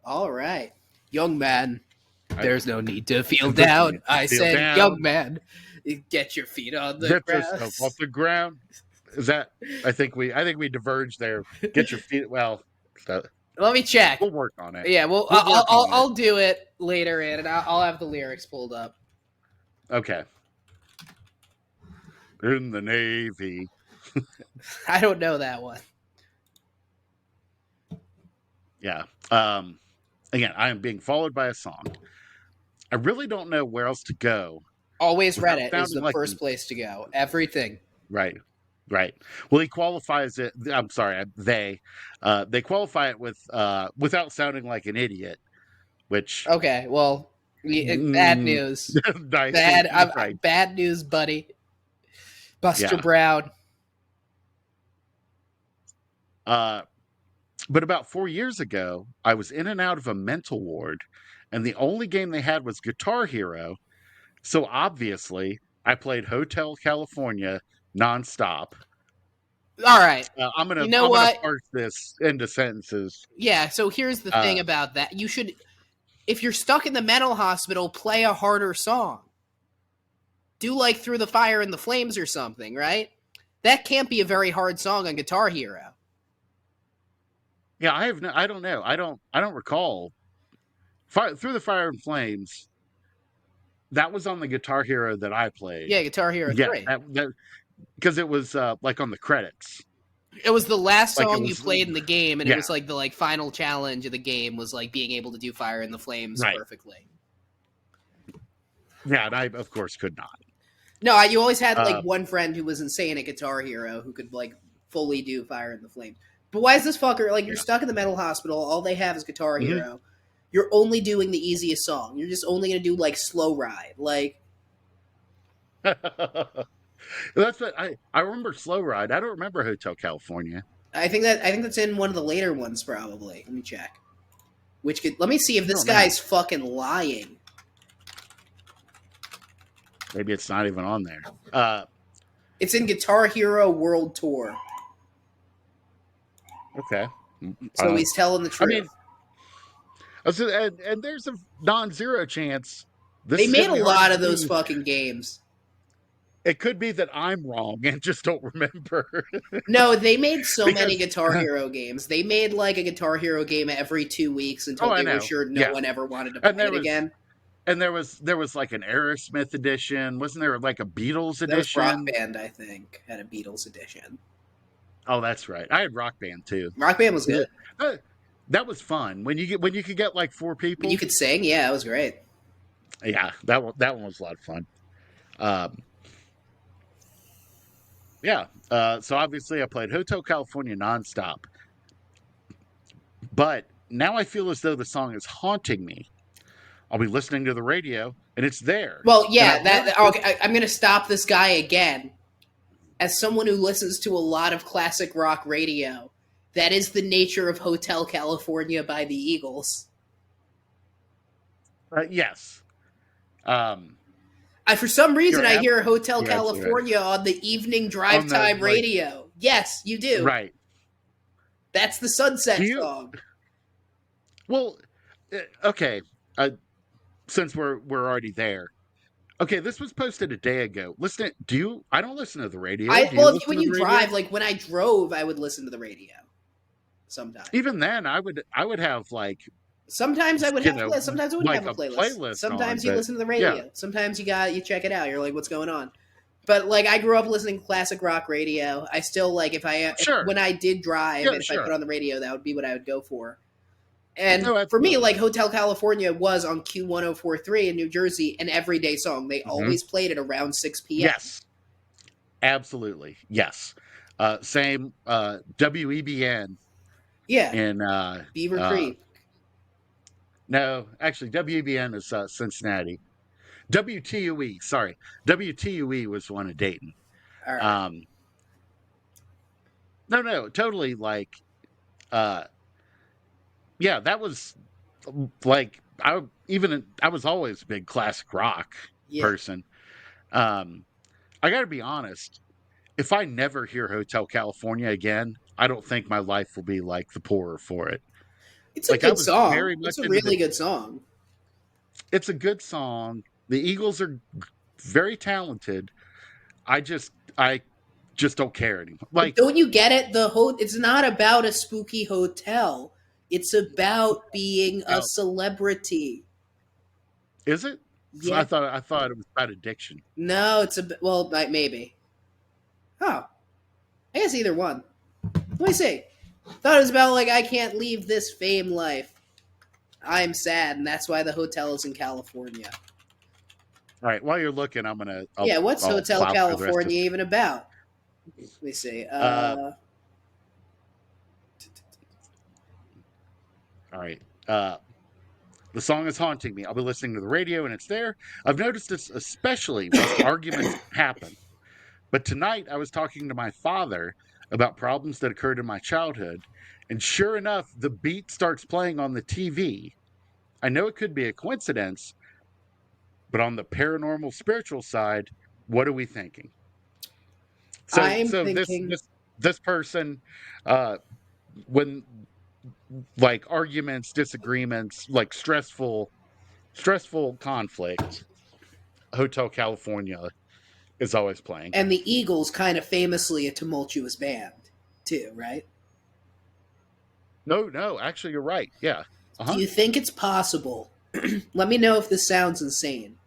Speaker 3: All right, young man. There's no need to feel down. I said, young man, get your feet on the ground. Get yourself
Speaker 2: off the ground. Is that? I think we diverged there. Get your feet. Well,
Speaker 3: let me check.
Speaker 2: We'll work on it.
Speaker 3: Yeah, I'll do it later in, and I'll have the lyrics pulled up.
Speaker 2: Okay. In the Navy.
Speaker 3: I don't know that one.
Speaker 2: Yeah. Again, I am being followed by a song. I really don't know where else to go.
Speaker 3: Always Reddit is the first place to go. Everything.
Speaker 2: Right. Well, he qualifies it. I'm sorry, they qualify it with without sounding like an idiot. Which
Speaker 3: okay, well, bad news.
Speaker 2: Nice.
Speaker 3: Bad news, buddy. Buster Brown.
Speaker 2: But about 4 years ago, I was in and out of a mental ward, and the only game they had was Guitar Hero. So obviously, I played Hotel California nonstop.
Speaker 3: All right.
Speaker 2: I'm gonna parse this into sentences.
Speaker 3: Yeah. So here's the thing about that: you should, if you're stuck in the mental hospital, play a harder song. Do like Through the Fire and the Flames or something, right? That can't be a very hard song on Guitar Hero.
Speaker 2: Yeah, I don't know. I don't recall. Through the Fire and Flames. That was on the Guitar Hero that I played.
Speaker 3: Yeah, Guitar Hero 3.
Speaker 2: Because it was like on the credits.
Speaker 3: It was the last song you played in the game, and it was like the final challenge of the game was like being able to do Fire in the Flames perfectly.
Speaker 2: Yeah, and I of course could not.
Speaker 3: No, you always had like one friend who was insane at Guitar Hero who could like fully do Fire in the Flames. But why is this fucker like you're stuck in the mental hospital? All they have is Guitar Hero. You're only doing the easiest song. You're just only gonna do like Slow Ride, like.
Speaker 2: That's what I remember. Slow Ride. I don't remember Hotel California.
Speaker 3: I think that's in one of the later ones, probably. Let me check. Let me see if this guy's fucking lying.
Speaker 2: Maybe it's not even on there.
Speaker 3: It's in Guitar Hero World Tour.
Speaker 2: Okay.
Speaker 3: So he's telling the truth.
Speaker 2: I mean, and there's a non-zero chance.
Speaker 3: They made a lot of those fucking games.
Speaker 2: It could be that I'm wrong and just don't remember.
Speaker 3: No, they made so many Guitar Hero games. They made like a Guitar Hero game every 2 weeks until they were sure no one ever wanted to play it again.
Speaker 2: And there was like an Aerosmith edition. Wasn't there like a Beatles edition?
Speaker 3: That was Rock Band, I think, had a Beatles edition.
Speaker 2: Oh, that's right. I had Rock Band too.
Speaker 3: Rock Band was good.
Speaker 2: That was fun when you could get like 4 people.
Speaker 3: When you could sing, yeah, it was great.
Speaker 2: Yeah, that one was a lot of fun. Yeah. So obviously I played Hotel California nonstop. But now I feel as though the song is haunting me. I'll be listening to the radio and it's there.
Speaker 3: Well, yeah, okay, I'm going to stop this guy again. As someone who listens to a lot of classic rock radio, that is the nature of Hotel California by the Eagles.
Speaker 2: Yes.
Speaker 3: For some reason, I hear Hotel California on the evening drive time radio. Yes, you do.
Speaker 2: Right.
Speaker 3: That's the Sunset song.
Speaker 2: Well, okay. Since we're already there. Okay, this was posted a day ago. I don't listen to the radio.
Speaker 3: When you drive, like when I drove, I would listen to the radio. Sometimes.
Speaker 2: Even then, I would have like.
Speaker 3: Sometimes I would have. Sometimes I wouldn't have a playlist. Sometimes you listen to the radio. Yeah. Sometimes you check it out. You're like, what's going on? But like, I grew up listening to classic rock radio. I still like when I did drive, and if I put on the radio, that would be what I would go for. And for me, like Hotel California was on Q1043 in New Jersey, an everyday song. They always played it around 6 p.m.
Speaker 2: Yes, absolutely. Yes, same WEBN.
Speaker 3: Yeah,
Speaker 2: in
Speaker 3: Beaver Creek.
Speaker 2: No, actually, WEBN is Cincinnati. WTUE, sorry, WTUE was one of Dayton.
Speaker 3: All right.
Speaker 2: No, totally like. Yeah, that was like I was always a big classic rock person. I got to be honest. If I never hear Hotel California again, I don't think my life will be like the poorer for it.
Speaker 3: It's a good song. It's a really good song.
Speaker 2: It's a good song. The Eagles are very talented. I just don't care anymore. Like,
Speaker 3: but don't you get it? It's not about a spooky hotel. It's about being a celebrity.
Speaker 2: Is it?
Speaker 3: Yeah.
Speaker 2: So I thought it was about addiction.
Speaker 3: No, maybe. Oh, I guess either one. Let me see. Thought it was about like I can't leave this fame life. I'm sad, and that's why the hotel is in California.
Speaker 2: All right. While you're looking,
Speaker 3: what's Hotel California even about? Let me see.
Speaker 2: All right. The song is haunting me. I'll be listening to the radio and it's there. I've noticed this especially when arguments happen. But tonight I was talking to my father about problems that occurred in my childhood. And sure enough, the beat starts playing on the TV. I know it could be a coincidence, but on the paranormal spiritual side, what are we thinking? So thinking... this person, when like arguments, disagreements, like stressful conflict, Hotel California is always playing.
Speaker 3: And the Eagles kind of famously a tumultuous band too, right?
Speaker 2: No, actually you're right. Yeah.
Speaker 3: Do you think it's possible? Let me know if this sounds insane.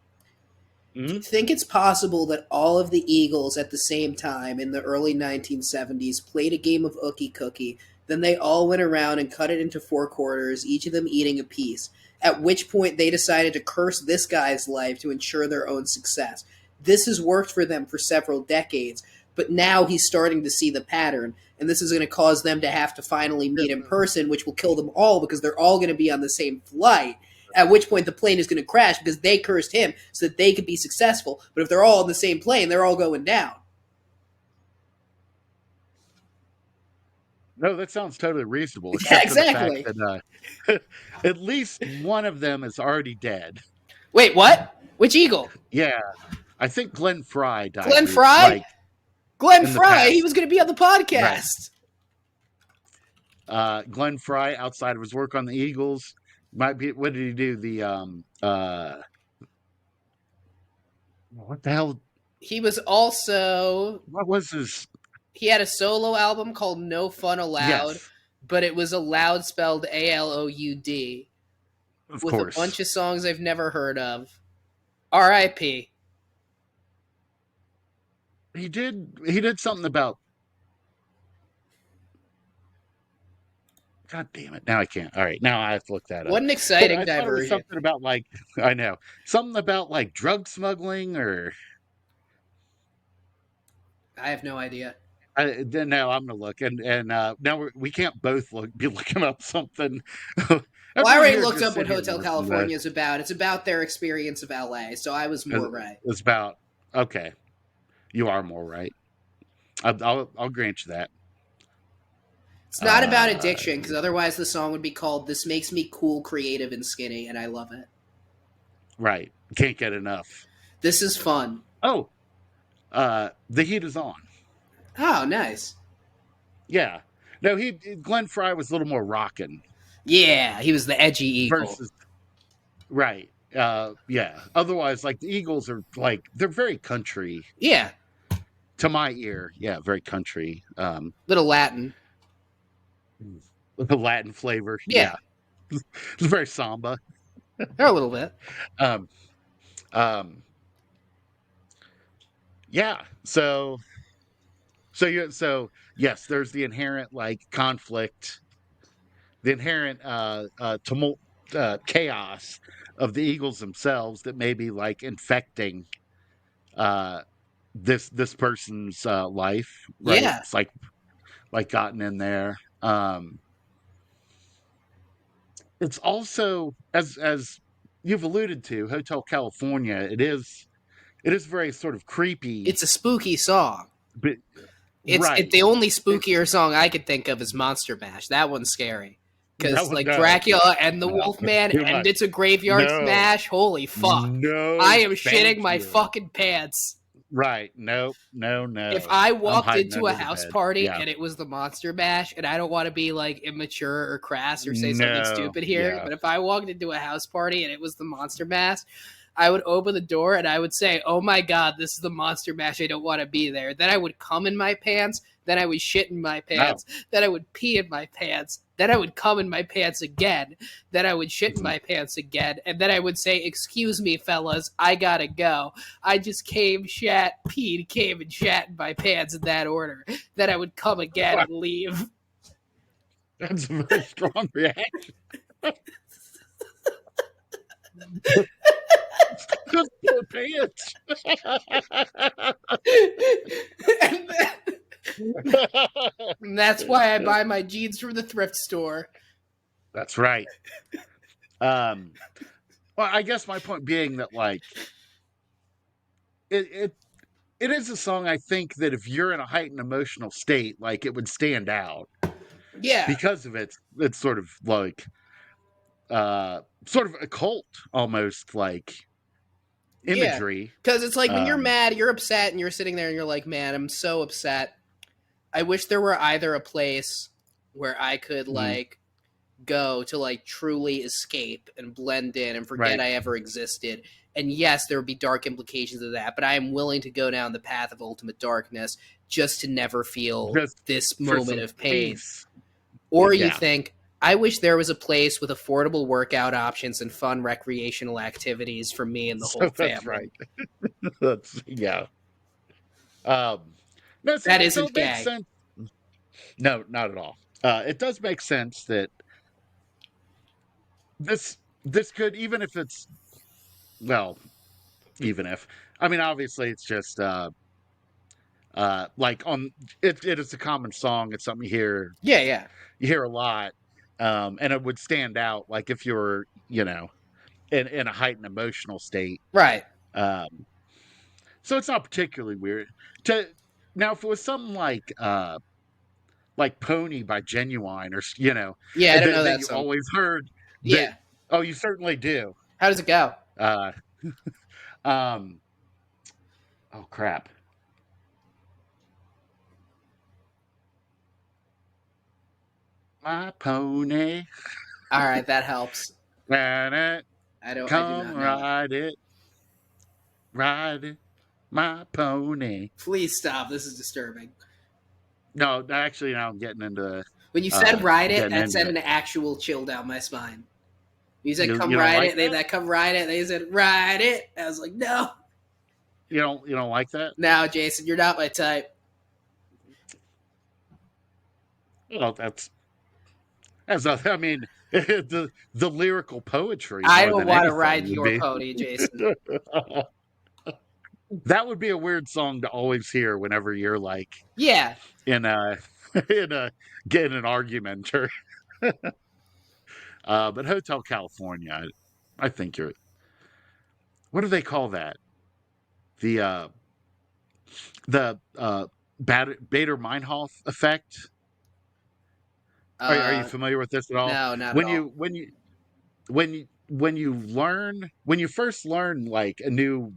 Speaker 3: Mm-hmm. Do you think it's possible that all of the Eagles at the same time in the early 1970s played a game of Ookie Cookie? Then they all went around and cut it into 4 quarters, each of them eating a piece, at which point they decided to curse this guy's life to ensure their own success. This has worked for them for several decades, but now he's starting to see the pattern, and this is going to cause them to have to finally meet in person, which will kill them all because they're all going to be on the same flight, at which point the plane is going to crash because they cursed him so that they could be successful. But if they're all on the same plane, they're all going down.
Speaker 2: No, that sounds totally reasonable.
Speaker 3: Yeah, exactly.
Speaker 2: That, at least one of them is already dead.
Speaker 3: Wait, what? Which Eagle?
Speaker 2: Yeah, I think Glenn Fry died.
Speaker 3: Glenn Fry? Glenn Fry? He was going to be on the podcast.
Speaker 2: Right. Glenn Fry, outside of his work on the Eagles, might be. What did he do? The what the hell?
Speaker 3: He was also...
Speaker 2: What was his...
Speaker 3: He had a solo album called No Fun Allowed,
Speaker 2: Yes.
Speaker 3: but it was Allowed spelled A-L-O-U-D.
Speaker 2: Of
Speaker 3: with
Speaker 2: course.
Speaker 3: a bunch of songs I've never heard of. R.I.P.
Speaker 2: He did something about... God damn it. Now I can't. All right. Now I have to look that up.
Speaker 3: What an exciting
Speaker 2: I thought it was
Speaker 3: diversion.
Speaker 2: something about, like... I know. Something about, like, drug smuggling or...
Speaker 3: I have no idea.
Speaker 2: Now I'm gonna look, and now we can't both be looking up something.
Speaker 3: Well, I already looked up what Hotel California is about. It's about their experience of LA, so I was more right.
Speaker 2: It's about... Okay, you are more right. I'll grant you that.
Speaker 3: It's not about addiction, because otherwise the song would be called "This Makes Me Cool, Creative, and Skinny," and I love it.
Speaker 2: Right, can't get enough.
Speaker 3: This is fun.
Speaker 2: Oh, The Heat Is On.
Speaker 3: Oh, nice.
Speaker 2: Yeah. No, Glenn Frey was a little more rockin'.
Speaker 3: Yeah, he was the edgy Eagle.
Speaker 2: Right. Yeah. Otherwise, like, the Eagles are, like, they're very country.
Speaker 3: Yeah.
Speaker 2: To my ear. Yeah, very country.
Speaker 3: Little Latin.
Speaker 2: With the Latin flavor.
Speaker 3: Yeah.
Speaker 2: It's very samba.
Speaker 3: A little bit.
Speaker 2: Yeah. So yes, there's the inherent, like, conflict, the inherent tumult, chaos of the Eagles themselves that may be, like, infecting this person's life, right?
Speaker 3: Yeah.
Speaker 2: It's like gotten in there. It's also, as you've alluded to, Hotel California. It is very sort of creepy.
Speaker 3: It's a spooky song.
Speaker 2: But
Speaker 3: the only spookier song I could think of is Monster Mash. That one's scary. Because, like, Dracula and the Wolfman, and It's a Graveyard Smash. Holy fuck.
Speaker 2: No.
Speaker 3: I am shitting my fucking pants.
Speaker 2: Right. No.
Speaker 3: If I walked into a house party and it was the Monster Mash, and I don't want to be, like, immature or crass or say something stupid here, but if I walked into a house party and it was the Monster Mash, I would open the door and I would say, "Oh my god, this is the Monster Mash. I don't want to be there." Then I would cum in my pants. Then I would shit in my pants. Then I would pee in my pants. Then I would cum in my pants again. Then I would shit in my pants again. And then I would say, "Excuse me, fellas, I gotta go. I just came, shat, peed, came, and shat in my pants in that order." Then I would come again and leave.
Speaker 2: That's a very strong reaction. Just poor pants.
Speaker 3: And that's why I buy my jeans from the thrift store.
Speaker 2: That's right. Well, I guess my point being that, like, it is a song, I think, that if you're in a heightened emotional state, like, it would stand out.
Speaker 3: Yeah.
Speaker 2: Because of it's sort of like sort of occult, almost, like, imagery.
Speaker 3: Because it's like when you're mad, you're upset, and you're sitting there and you're like, "Man, I'm so upset. I wish there were either a place where I could, like, go to, like, truly escape and blend in and forget I ever existed." And yes, there would be dark implications of that, but I am willing to go down the path of ultimate darkness just to never feel this moment of pain. Peace. Or you think, I wish there was a place with affordable workout options and fun recreational activities for me and the whole family.
Speaker 2: That's right. No,
Speaker 3: that isn't gay.
Speaker 2: Sense. No, not at all. It does make sense that this could, even if it's, well, even if, I mean, obviously it's just like, it is a common song. It's something you hear.
Speaker 3: Yeah.
Speaker 2: You hear a lot. And it would stand out, like, if you were, in a heightened emotional state.
Speaker 3: Right.
Speaker 2: So it's not particularly weird. Now, if it was something like Pony by Genuine, or,
Speaker 3: Yeah, I don't know that
Speaker 2: you
Speaker 3: song.
Speaker 2: always heard.
Speaker 3: Yeah.
Speaker 2: Oh, you certainly do.
Speaker 3: How does it go?
Speaker 2: Oh, crap. My pony.
Speaker 3: All right, that helps.
Speaker 2: I do not
Speaker 3: know
Speaker 2: ride it. Ride it. my pony.
Speaker 3: Please stop. This is disturbing.
Speaker 2: No, actually, now I'm getting into.
Speaker 3: When you said ride it, that sent an actual chill down my spine. You said come ride it. They come ride it. They said ride it. I was like, no.
Speaker 2: You don't like that?
Speaker 3: No, Jason, you're not my type.
Speaker 2: Well, that's I mean, the lyrical poetry.
Speaker 3: I don't want to ride your pony, Jason.
Speaker 2: That would be a weird song to always hear whenever you're like,
Speaker 3: yeah,
Speaker 2: in getting an argument or. But Hotel California, I think you're. What do they call that? The Bader-Meinhof effect. Are you familiar with this at all?
Speaker 3: No, not at all.
Speaker 2: When you first learn like a new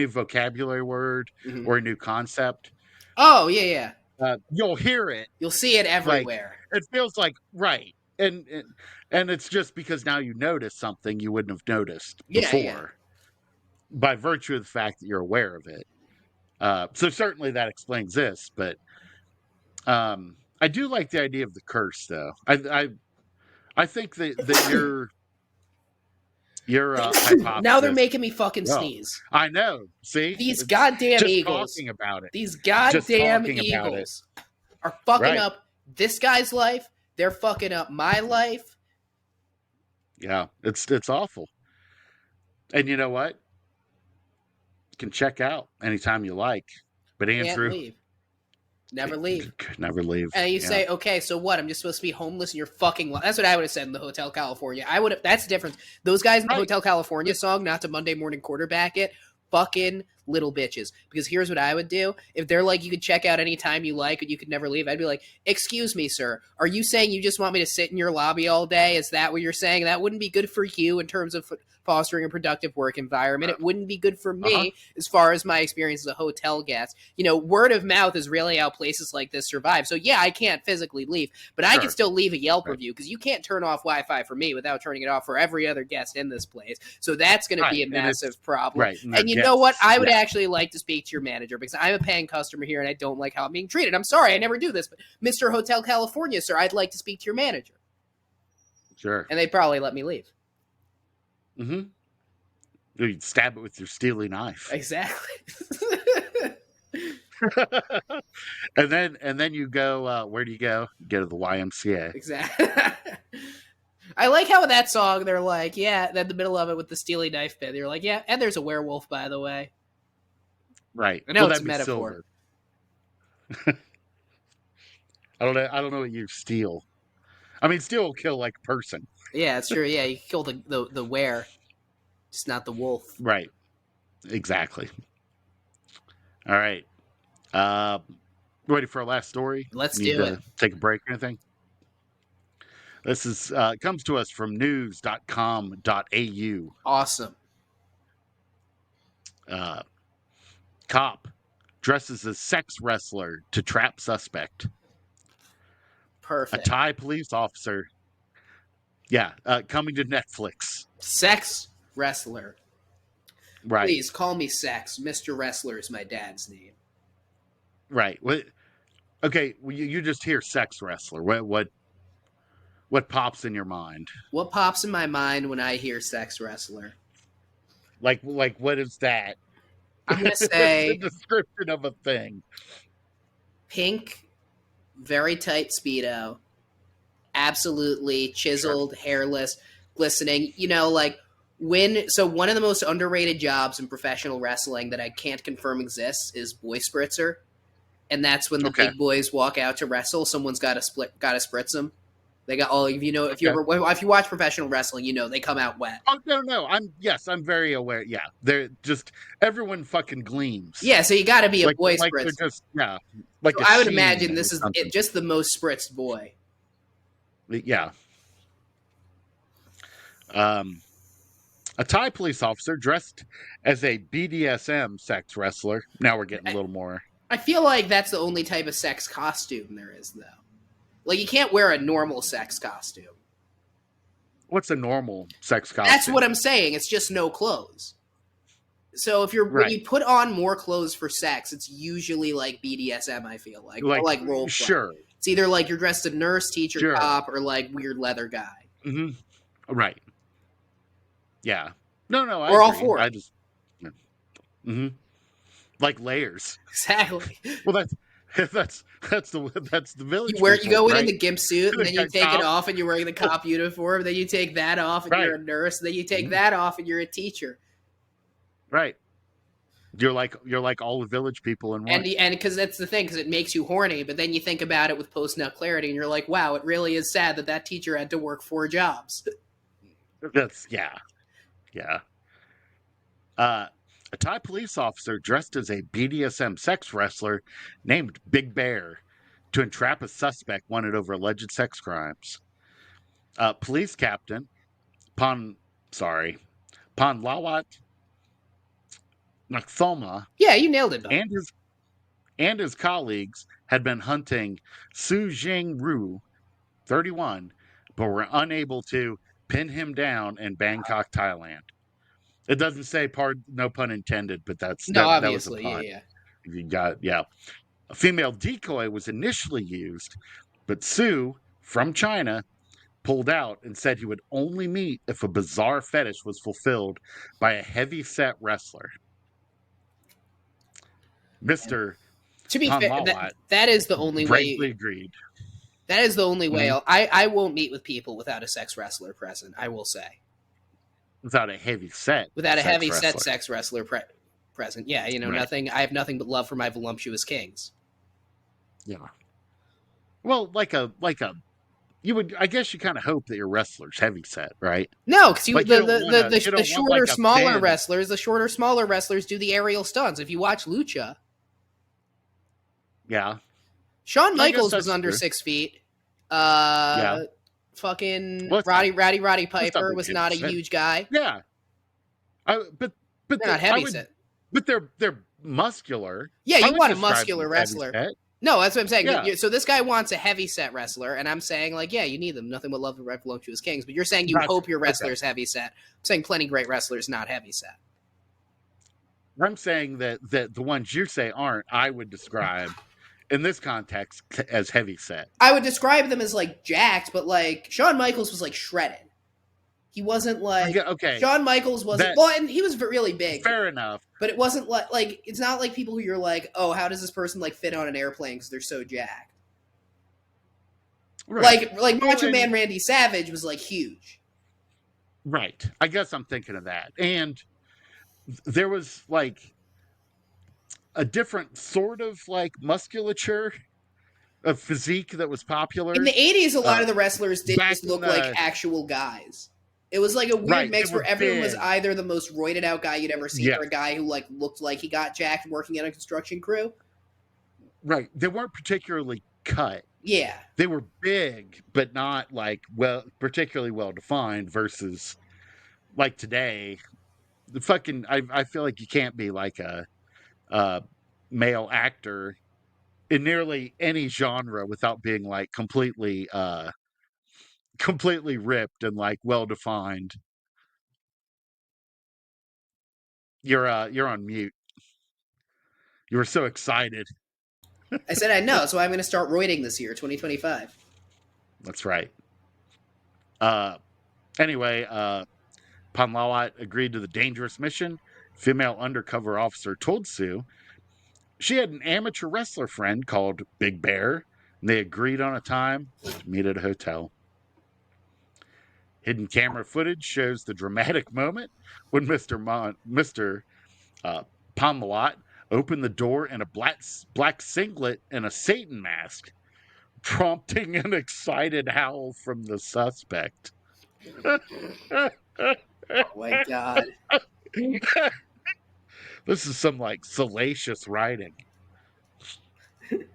Speaker 2: vocabulary word or a new concept.
Speaker 3: Oh yeah.
Speaker 2: You'll hear it.
Speaker 3: You'll see it everywhere.
Speaker 2: Like, it feels like right, and it's just because now you notice something you wouldn't have noticed before, by virtue of the fact that you're aware of it. So certainly that explains this, but I do like the idea of the curse, though. I think that your hypothesis.
Speaker 3: Now they're making me fucking sneeze.
Speaker 2: I know. See,
Speaker 3: these goddamn
Speaker 2: just
Speaker 3: Eagles.
Speaker 2: Talking about it.
Speaker 3: These goddamn Eagles are fucking up this guy's life. They're fucking up my life.
Speaker 2: Yeah, it's awful. And you know what? You can check out anytime you like. But Andrew,
Speaker 3: can't leave. Never leave.
Speaker 2: Never leave.
Speaker 3: And you say, okay, so what? I'm just supposed to be homeless in your fucking life. That's what I would have said in the Hotel California. That's the difference. Those guys in the Hotel California song, not to Monday morning quarterback it, fucking little bitches. Because here's what I would do. If they're like, you could check out anytime you like, but you could never leave, I'd be like, excuse me, sir. Are you saying you just want me to sit in your lobby all day? Is that what you're saying? That wouldn't be good for you in terms of fostering a productive work environment. It wouldn't be good for me as far as my experience as a hotel guest. You know, word of mouth is really how places like this survive. So yeah, I can't physically leave, but I can still leave a Yelp review, because you can't turn off Wi-Fi for me without turning it off for every other guest in this place. So that's going to be a massive problem. And you know what? I would actually like to speak to your manager, because I'm a paying customer here and I don't like how I'm being treated. I'm sorry, I never do this, but Mr. Hotel California, sir, I'd like to speak to your manager.
Speaker 2: Sure. And
Speaker 3: they'd probably let me leave.
Speaker 2: Mm-hmm. You'd stab it with your steely knife.
Speaker 3: Exactly.
Speaker 2: and then you go, where do you go? You go to the YMCA.
Speaker 3: Exactly. I like how in that song they're like, yeah, in the middle of it with the steely knife bit, they're like, yeah, and there's a werewolf, by the way.
Speaker 2: Right.
Speaker 3: I know it's a metaphor.
Speaker 2: I don't know what you steal. I mean, steal will kill like a person.
Speaker 3: Yeah, it's true. Yeah, you kill the were, just not the wolf.
Speaker 2: Right. Exactly. All right. Ready for our last story?
Speaker 3: Let's do it.
Speaker 2: Take a break or anything? This is comes to us from news.com.au.
Speaker 3: Awesome.
Speaker 2: Cop dresses as sex wrestler to trap suspect.
Speaker 3: Perfect.
Speaker 2: A Thai police officer. Yeah, coming to Netflix.
Speaker 3: Sex wrestler.
Speaker 2: Right.
Speaker 3: Please call me Sex. Mr. Wrestler is my dad's name.
Speaker 2: Right. Okay, you just hear sex wrestler. What pops in your mind?
Speaker 3: What pops in my mind when I hear sex wrestler?
Speaker 2: Like what is that?
Speaker 3: I'm going to say...
Speaker 2: It's a description of a thing.
Speaker 3: Pink, very tight Speedo, absolutely chiseled, hairless, glistening. You know, like one of the most underrated jobs in professional wrestling that I can't confirm exists is boy spritzer. And that's when the big boys walk out to wrestle. Someone's got to spritz them. They got all. If you watch professional wrestling, you know they come out wet.
Speaker 2: Oh no! I'm very aware. Yeah, they're just everyone fucking gleams.
Speaker 3: Yeah, so you got to be a boy
Speaker 2: like
Speaker 3: spritz.
Speaker 2: Just so
Speaker 3: I would imagine this is just the most spritzed boy.
Speaker 2: Yeah. A Thai police officer dressed as a BDSM sex wrestler. Now we're getting a little more.
Speaker 3: I feel like that's the only type of sex costume there is, though. Like, you can't wear a normal sex costume.
Speaker 2: What's a normal sex costume?
Speaker 3: That's what I'm saying. It's just no clothes. So if when you put on more clothes for sex, it's usually like BDSM, I feel like. Or like role play.
Speaker 2: Sure.
Speaker 3: It's either like you're dressed as nurse, teacher, cop, or like weird leather guy.
Speaker 2: Mm-hmm. Right. Yeah. No, I
Speaker 3: or
Speaker 2: agree.
Speaker 3: All four.
Speaker 2: I just like layers.
Speaker 3: Exactly.
Speaker 2: Well, that's the village.
Speaker 3: You go in the gimp suit, and then you take it off, and you're wearing the cop uniform. Then you take that off, and you're a nurse. And then you take that off, and you're a teacher.
Speaker 2: Right. You're like all the village people in one.
Speaker 3: And because that's the thing, because it makes you horny. But then you think about it with post-nut clarity, and you're like, wow, it really is sad that teacher had to work 4 jobs.
Speaker 2: That's yeah. A Thai police officer dressed as a BDSM sex wrestler named Big Bear to entrap a suspect wanted over alleged sex crimes. Police captain Panlawat Nakthoma.
Speaker 3: Yeah, you nailed it.
Speaker 2: And his colleagues had been hunting Su Jing-ru, 31, but were unable to pin him down in Bangkok, Thailand. It doesn't say no pun intended, but that was a pun.
Speaker 3: Yeah.
Speaker 2: You got A female decoy was initially used, but Su from China pulled out and said he would only meet if a bizarre fetish was fulfilled by a heavy-set wrestler. Mr.
Speaker 3: To be fair, that is the only way.
Speaker 2: Agreed.
Speaker 3: That is the only way. I won't meet with people without a sex wrestler present. I will say.
Speaker 2: Without a heavy set.
Speaker 3: Without a heavy set sex wrestler present. Yeah, nothing. I have nothing but love for my voluptuous kings.
Speaker 2: Yeah. Well, you would. I guess you kind of hope that your wrestler's heavy set, right?
Speaker 3: No, because the shorter, smaller wrestlers, smaller wrestlers do the aerial stunts. If you watch Lucha.
Speaker 2: Yeah.
Speaker 3: Shawn Michaels was under 6 feet. Yeah. Fucking Roddy Piper was not a huge guy.
Speaker 2: Yeah. But
Speaker 3: they're not heavy set.
Speaker 2: But they're muscular.
Speaker 3: Yeah, you want a muscular wrestler. No, that's what I'm saying. Yeah. So this guy wants a heavy set wrestler, and I'm saying you need them. Nothing but love for voluptuous kings. But you're saying you hope your wrestler's heavy set. I'm saying plenty great wrestlers not heavy set.
Speaker 2: I'm saying that the ones you say aren't, I would describe in this context as heavy set.
Speaker 3: I would describe them as jacked, but Shawn Michaels was shredded. He wasn't Shawn Michaels wasn't. And he was really big.
Speaker 2: Fair enough.
Speaker 3: But it wasn't it's not like people who you're oh, how does this person fit on an airplane because they're so jacked? Right. Like Macho Man Randy Savage was huge.
Speaker 2: Right. I guess I'm thinking of that. And there was a different sort of musculature of physique that was popular.
Speaker 3: In the 80s, a lot of the wrestlers did just look like actual guys. It was a weird mix where everyone was either the most roided out guy you'd ever seen or a guy who looked like he got jacked working in a construction crew.
Speaker 2: Right. They weren't particularly cut.
Speaker 3: Yeah.
Speaker 2: They were big, but not particularly well defined versus today. I feel like you can't be a male actor in nearly any genre without being completely ripped and well defined. You're on mute. You were so excited.
Speaker 3: I said I know, so I'm going to start roiding this year, 2025.
Speaker 2: That's right. Anyway, Panlawat agreed to the dangerous mission. Female undercover officer told Sue she had an amateur wrestler friend called Big Bear, and they agreed on a time to meet at a hotel. Hidden camera footage shows the dramatic moment when Mr. Panlawat opened the door in a black singlet and a Satan mask, prompting an excited howl from the suspect.
Speaker 3: Oh my God.
Speaker 2: This is some salacious writing.
Speaker 3: You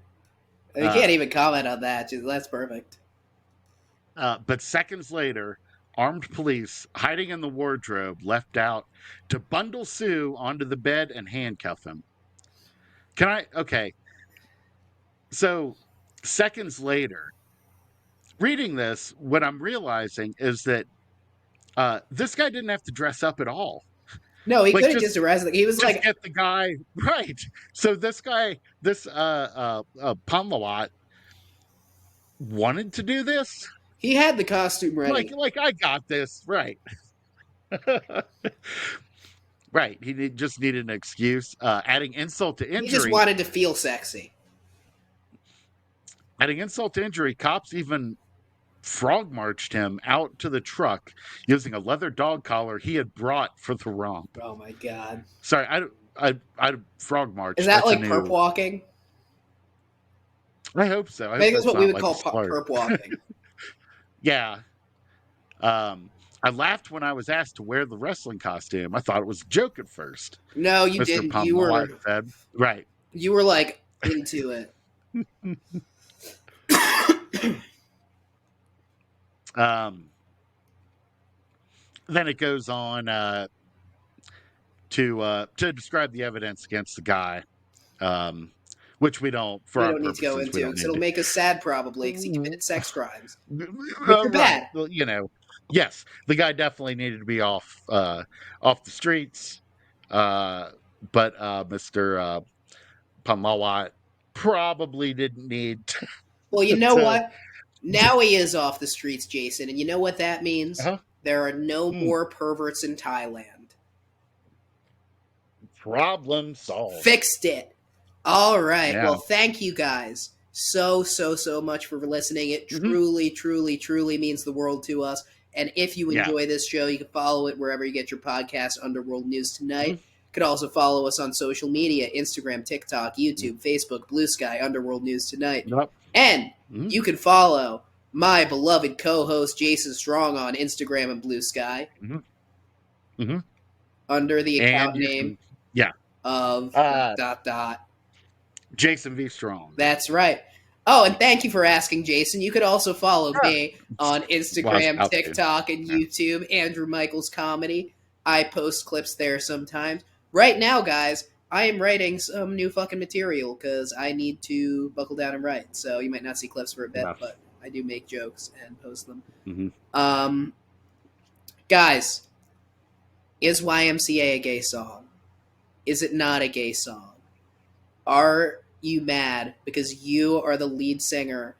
Speaker 3: can't even comment on that. That's perfect.
Speaker 2: But seconds later, armed police hiding in the wardrobe left out to bundle Sue onto the bed and handcuff him. Okay. So seconds later, reading this, what I'm realizing is that this guy didn't have to dress up at all.
Speaker 3: No, he couldn't just arrest him. He was like,
Speaker 2: get the guy right. So this guy, this Pamlawat, wanted to do this.
Speaker 3: He had the costume ready.
Speaker 2: Like I got this right. Right. He just needed an excuse. Adding insult to injury.
Speaker 3: He just wanted to feel sexy.
Speaker 2: Adding insult to injury, cops even frog marched him out to the truck using a leather dog collar he had brought for the romp.
Speaker 3: Oh my god!
Speaker 2: Sorry, I frog march.
Speaker 3: Is that like perp walking?
Speaker 2: I hope so.
Speaker 3: I think that's what we would call perp walking.
Speaker 2: Yeah. I laughed when I was asked to wear the wrestling costume. I thought it was a joke at first.
Speaker 3: No, you didn't. You were
Speaker 2: right.
Speaker 3: You were like into it.
Speaker 2: Then it goes on to describe the evidence against the guy, which we don't need to go into
Speaker 3: because it'll make us sad probably because he committed sex crimes. Bad.
Speaker 2: Well, yes, the guy definitely needed to be off the streets, but Mr. Pamlawat probably didn't need to.
Speaker 3: Well, you know what? Now he is off the streets, Jason, and you know what that means? Uh-huh. There are no more perverts in Thailand.
Speaker 2: Problem solved.
Speaker 3: Fixed it. All right. Yeah. Well, thank you guys so much for listening. It truly means the world to us. And if you enjoy this show, you can follow it wherever you get your podcast, Underworld News Tonight. You could also follow us on social media, Instagram, TikTok, YouTube, Facebook, Blue Sky, Underworld News Tonight.
Speaker 2: Yep.
Speaker 3: And you can follow my beloved co-host, Jason Strong, on Instagram and Blue Sky. Under the account name of ...
Speaker 2: Jason V. Strong.
Speaker 3: That's right. Oh, and thank you for asking, Jason. You could also follow me on Instagram, TikTok, and YouTube, Andrew Michaels Comedy. I post clips there sometimes. Right now, guys, I am writing some new fucking material because I need to buckle down and write. So you might not see clips for a bit, but I do make jokes and post them. Guys, is YMCA a gay song? Is it not a gay song? Are you mad because you are the lead singer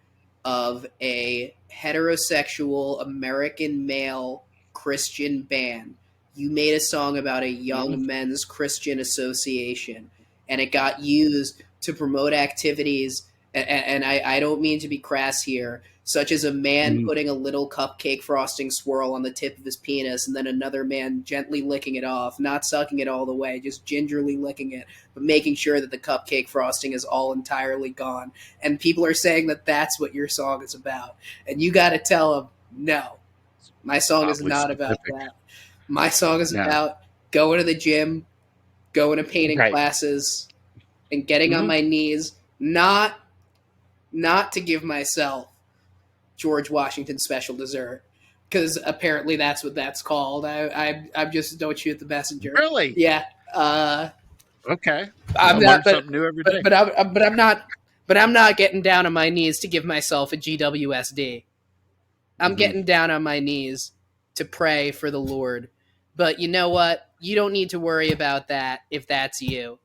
Speaker 3: of a heterosexual American male Christian band? You made a song about a young men's Christian association, and it got used to promote activities, and I don't mean to be crass here, such as a man putting a little cupcake frosting swirl on the tip of his penis and then another man gently licking it off, not sucking it all the way, just gingerly licking it, but making sure that the cupcake frosting is all entirely gone. And people are saying that that's what your song is about. And you got to tell them, no, my song is not about that. My song is about going to the gym, going to painting classes, and getting on my knees, not to give myself George Washington special dessert, because apparently that's what that's called. I'm just don't shoot the messenger.
Speaker 2: Really?
Speaker 3: Yeah.
Speaker 2: Okay.
Speaker 3: I'm not
Speaker 2: something new every day.
Speaker 3: But I'm not getting down on my knees to give myself a GWSD. I'm getting down on my knees to pray for the Lord. But you know what? You don't need to worry about that if that's you,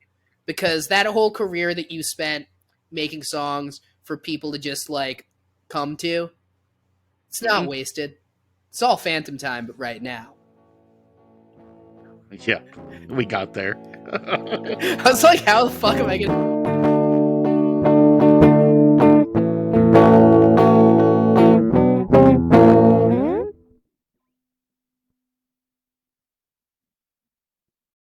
Speaker 3: because that whole career that you spent making songs for people to just like come to, it's not wasted. It's all phantom time, but right now.
Speaker 2: Yeah, we got there.
Speaker 3: I was like, how the fuck am I going to...